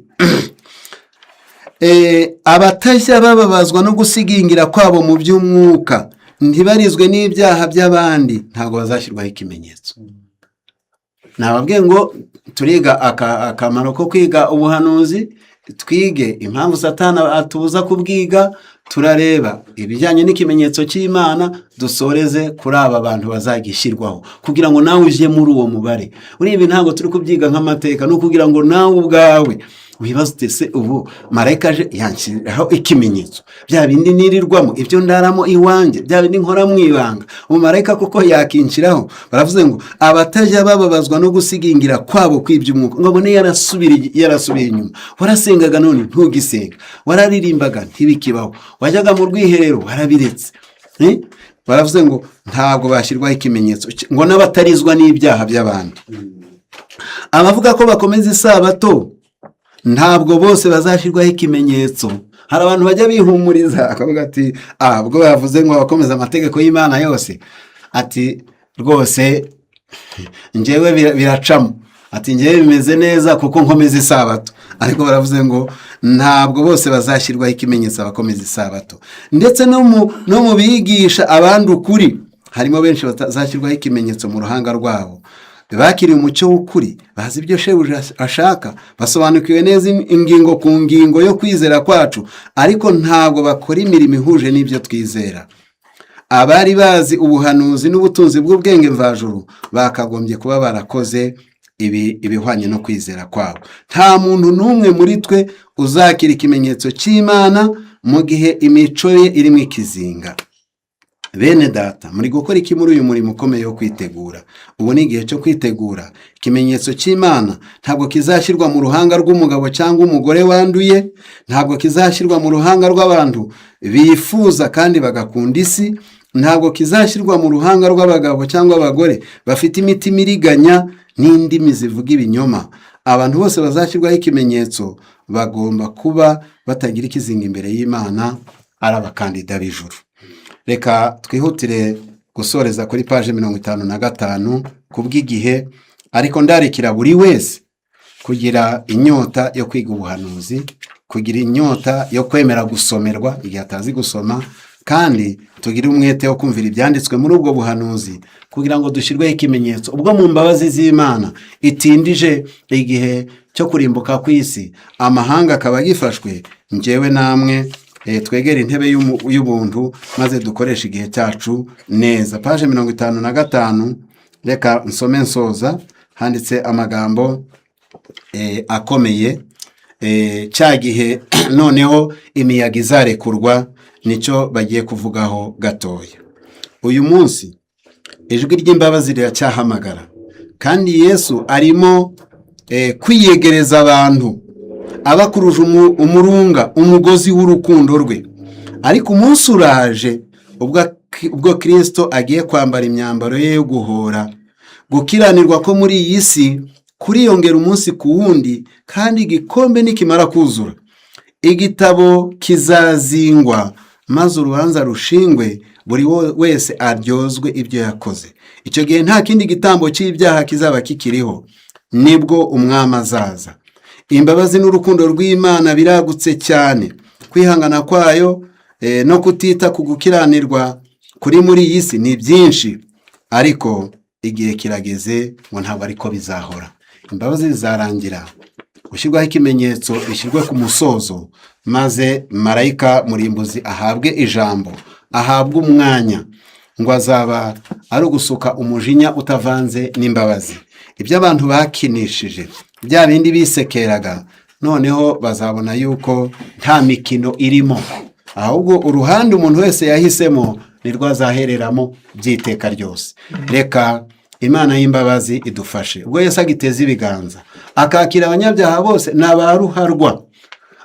S1: Abatajya bababazwa no gusigingira kwabo mu by'umwuka, ntibarizwe n'ibyaha by'abandi, ntabwo bazashyirwaho ikimenyetso. Nababwiye ngo turiga akamaro ko kwiga ubuhanuzi, twige impamvu Satani atubuza kubwiga, turareba ibijyanye n'ikimenyetso cy'Imana, dusoreze kuri aba bantu bazagishyirwaho, kugira ngo nawe uje muri uwo mubare. Ibi ntabwo turi kubyiga nk'amateka, no kugira ngo nawe ubwawe wibaze uti se ubu marayika aje yanshyiraho ikimenyetso, bya bindi nirirwamo, ibyo ndaramo iwanjye, bya bindi nkora mu ibanga, umumarayika kuko yakinshiraho. Baravuze ngo abatajya bababazwa no gusigingira kwabo kw'iby'umwuka, ngo abone yarasubiye inyuma. Warasengaga none ntugisenga, wararirimbaga ntibikibaho, wajyaga mu rwiherero warabiretse. Baravuze ngo ntabwo bashyirwaho ikimenyetso, ngo n'abatarizwa n'ibyaha by'abandi. Abavuga ko bakomeza isabato, ntabwo bose bazashyirwaho ikimenyetso. Hari abantu bajya bihumuriza akavuga ati ubwo bavuze ngo bakomeza amategeko y'Imana yose, ati rwose njyewe biracamo, ati njyewe bimeze neza kuko nkomeza isabato. Ariko baravuze ngo ntabwo bose bazashyirwaho ikimenyetso abakomeza isabato. Ndetse no mu bigisha abandi ukuri, harimo benshi bazashyirwaho ikimenyetso mu ruhanga rwabo. Bakiriye umucyo w'ukuri, bazi ibyo shebuja ashaka, basobanukiwe neza ingingo ku ngingo yo kwizera kwacu, ariko ntabwo bakora imirimo ihuje n'ibyo twizera. Abari bazi ubuhanuzi n'ubutunzi bw'ubwenge mvajuru bakagombye kuba barakoze ibihwanye no kwizera kwabo. Nta muntu n'umwe muri twe uzakira ikimenyetso cy'Imana mu gihe imico ye irimo ikizinga. Bene data, muri gukora iki muri uyu murimo ukomeye wo kwitegura? Ubu ni igihe cyo kwitegura. Ikimenyetso cy'Imana ntabwo kizashyirwa mu ruhanga rw'umugabo cyangwa umugore wanduye, ntabwo kizashyirwa mu ruhanga rw'abantu bifuza kandi bagakunda isi, ntabwo kizashyirwa mu ruhanga rw'abagabo cyangwa abagore bafite imitima iriganya n'indimi zivuga ibinyoma. Abantu bose bazashyirwaho ikimenyetso bagomba kuba batagira ikizinga imbere y'Imana, ari abakandida b'ijuru. Reka twihutire gusoreza kuri paje 55 kubw'igihe, ariko ndarikira buri wese kugira inyota yo kwiga ubuhanuzi, kugira inyota yo kwemera gusomerwa igihe atazi gusoma, kandi tugire umwete wo kumvira ibyanditswe muri ubwo buhanuzi kugira ngo dushyirweho ikimenyetso ubwo mu mbabazi z'Imana itindije igihe cyo kurimbuka kw'isi amahanga akaba agifashwe. Njyewe namwe twegere intebe y'ubuntu maze dukoresha igihe cyacu neza. Paje 55, reka nsome nsoza. Handitse amagambo akomeye, cya gihe noneho imiyaga izarekurwa, nicyo bagiye kuvugaho gatoya. Uyu munsi ijwi ry'imbabazi riracyahamagara, kandi Yesu arimo kwiyegereza abantu abakuruje umurunga, umugozi w'urukundo rwe. Ariko umunsi uraje ubwo Kristo agiye kwambara imyambaro ye yo guhora, gukiranirwa ko muri iyi si kuriyongera umunsi ku wundi, kandi igikombe nikimara kuzura igitabo kizazingwa, maze urubanza rushingwe, buri wese aryozwe ibyo yakoze. Icyo gihe nta kindi gitambo cy'ibyaha kizaba kikiriho, nibwo umwami azaza. Imbabazi n'urukundo rw'Imana biragutse cyane, kwihangana kwayo no kutita ku gukiranirwa kuri muri iyi si ni byinshi, ariko igihe kirageze ngo ntabwo ariko bizahora. Imbabazi zizarangira, gushyirwaho ikimenyetso bishyirwe ku musozo, maze marayika murimbuzi ahabwe ijambo, ahabwe umwanya, ngo azaba ari ugusuka umujinya utavanze n'imbabazi. Ibyo abantu bakinishije, bya bindi bisekeraga, noneho bazabona yuko nta mikino irimo, ahubwo uruhande umuntu wese yahisemo nirwo azahereramo by'iteka ryose. Reka Imana y'imbabazi idufashe. Ubwo Yesu agiteza ibiganza akakira abanyabyaha bose n'abaruharwa,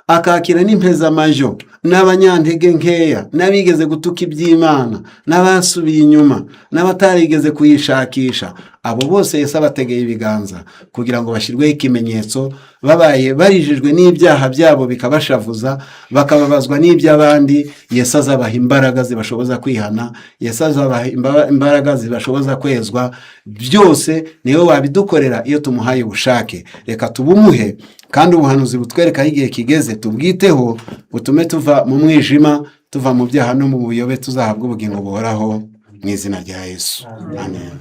S1: akakira n'impezamajyo n'abanyantege nkeya, n'abigeze gutuka iby'Imana, n'abasubiye inyuma, n'abatarigeze kuyishakisha, abo bose Yesu abategeye ibiganza kugira ngo bashyirweho ikimenyetso, babaye barijijwe n'ibyaha byabo bikabashavuza, bakababazwa n'iby'abandi. Yesu azabaha imbaraga zibashoboza kwihana, Yesu azabaha imbaraga zibashoboza kwezwa. Byose niwe wabidukorera iyo tumuhaye ubushake. Reka tubumuhe, kandi ubuhanuzi butwereka igihe kigeze tubwiteho, butume tuva mu mwijima, tuva mu byaha no mu buyobe, tuzahabwa ubugingo buhoraho mu izina rya Yesu. Amen.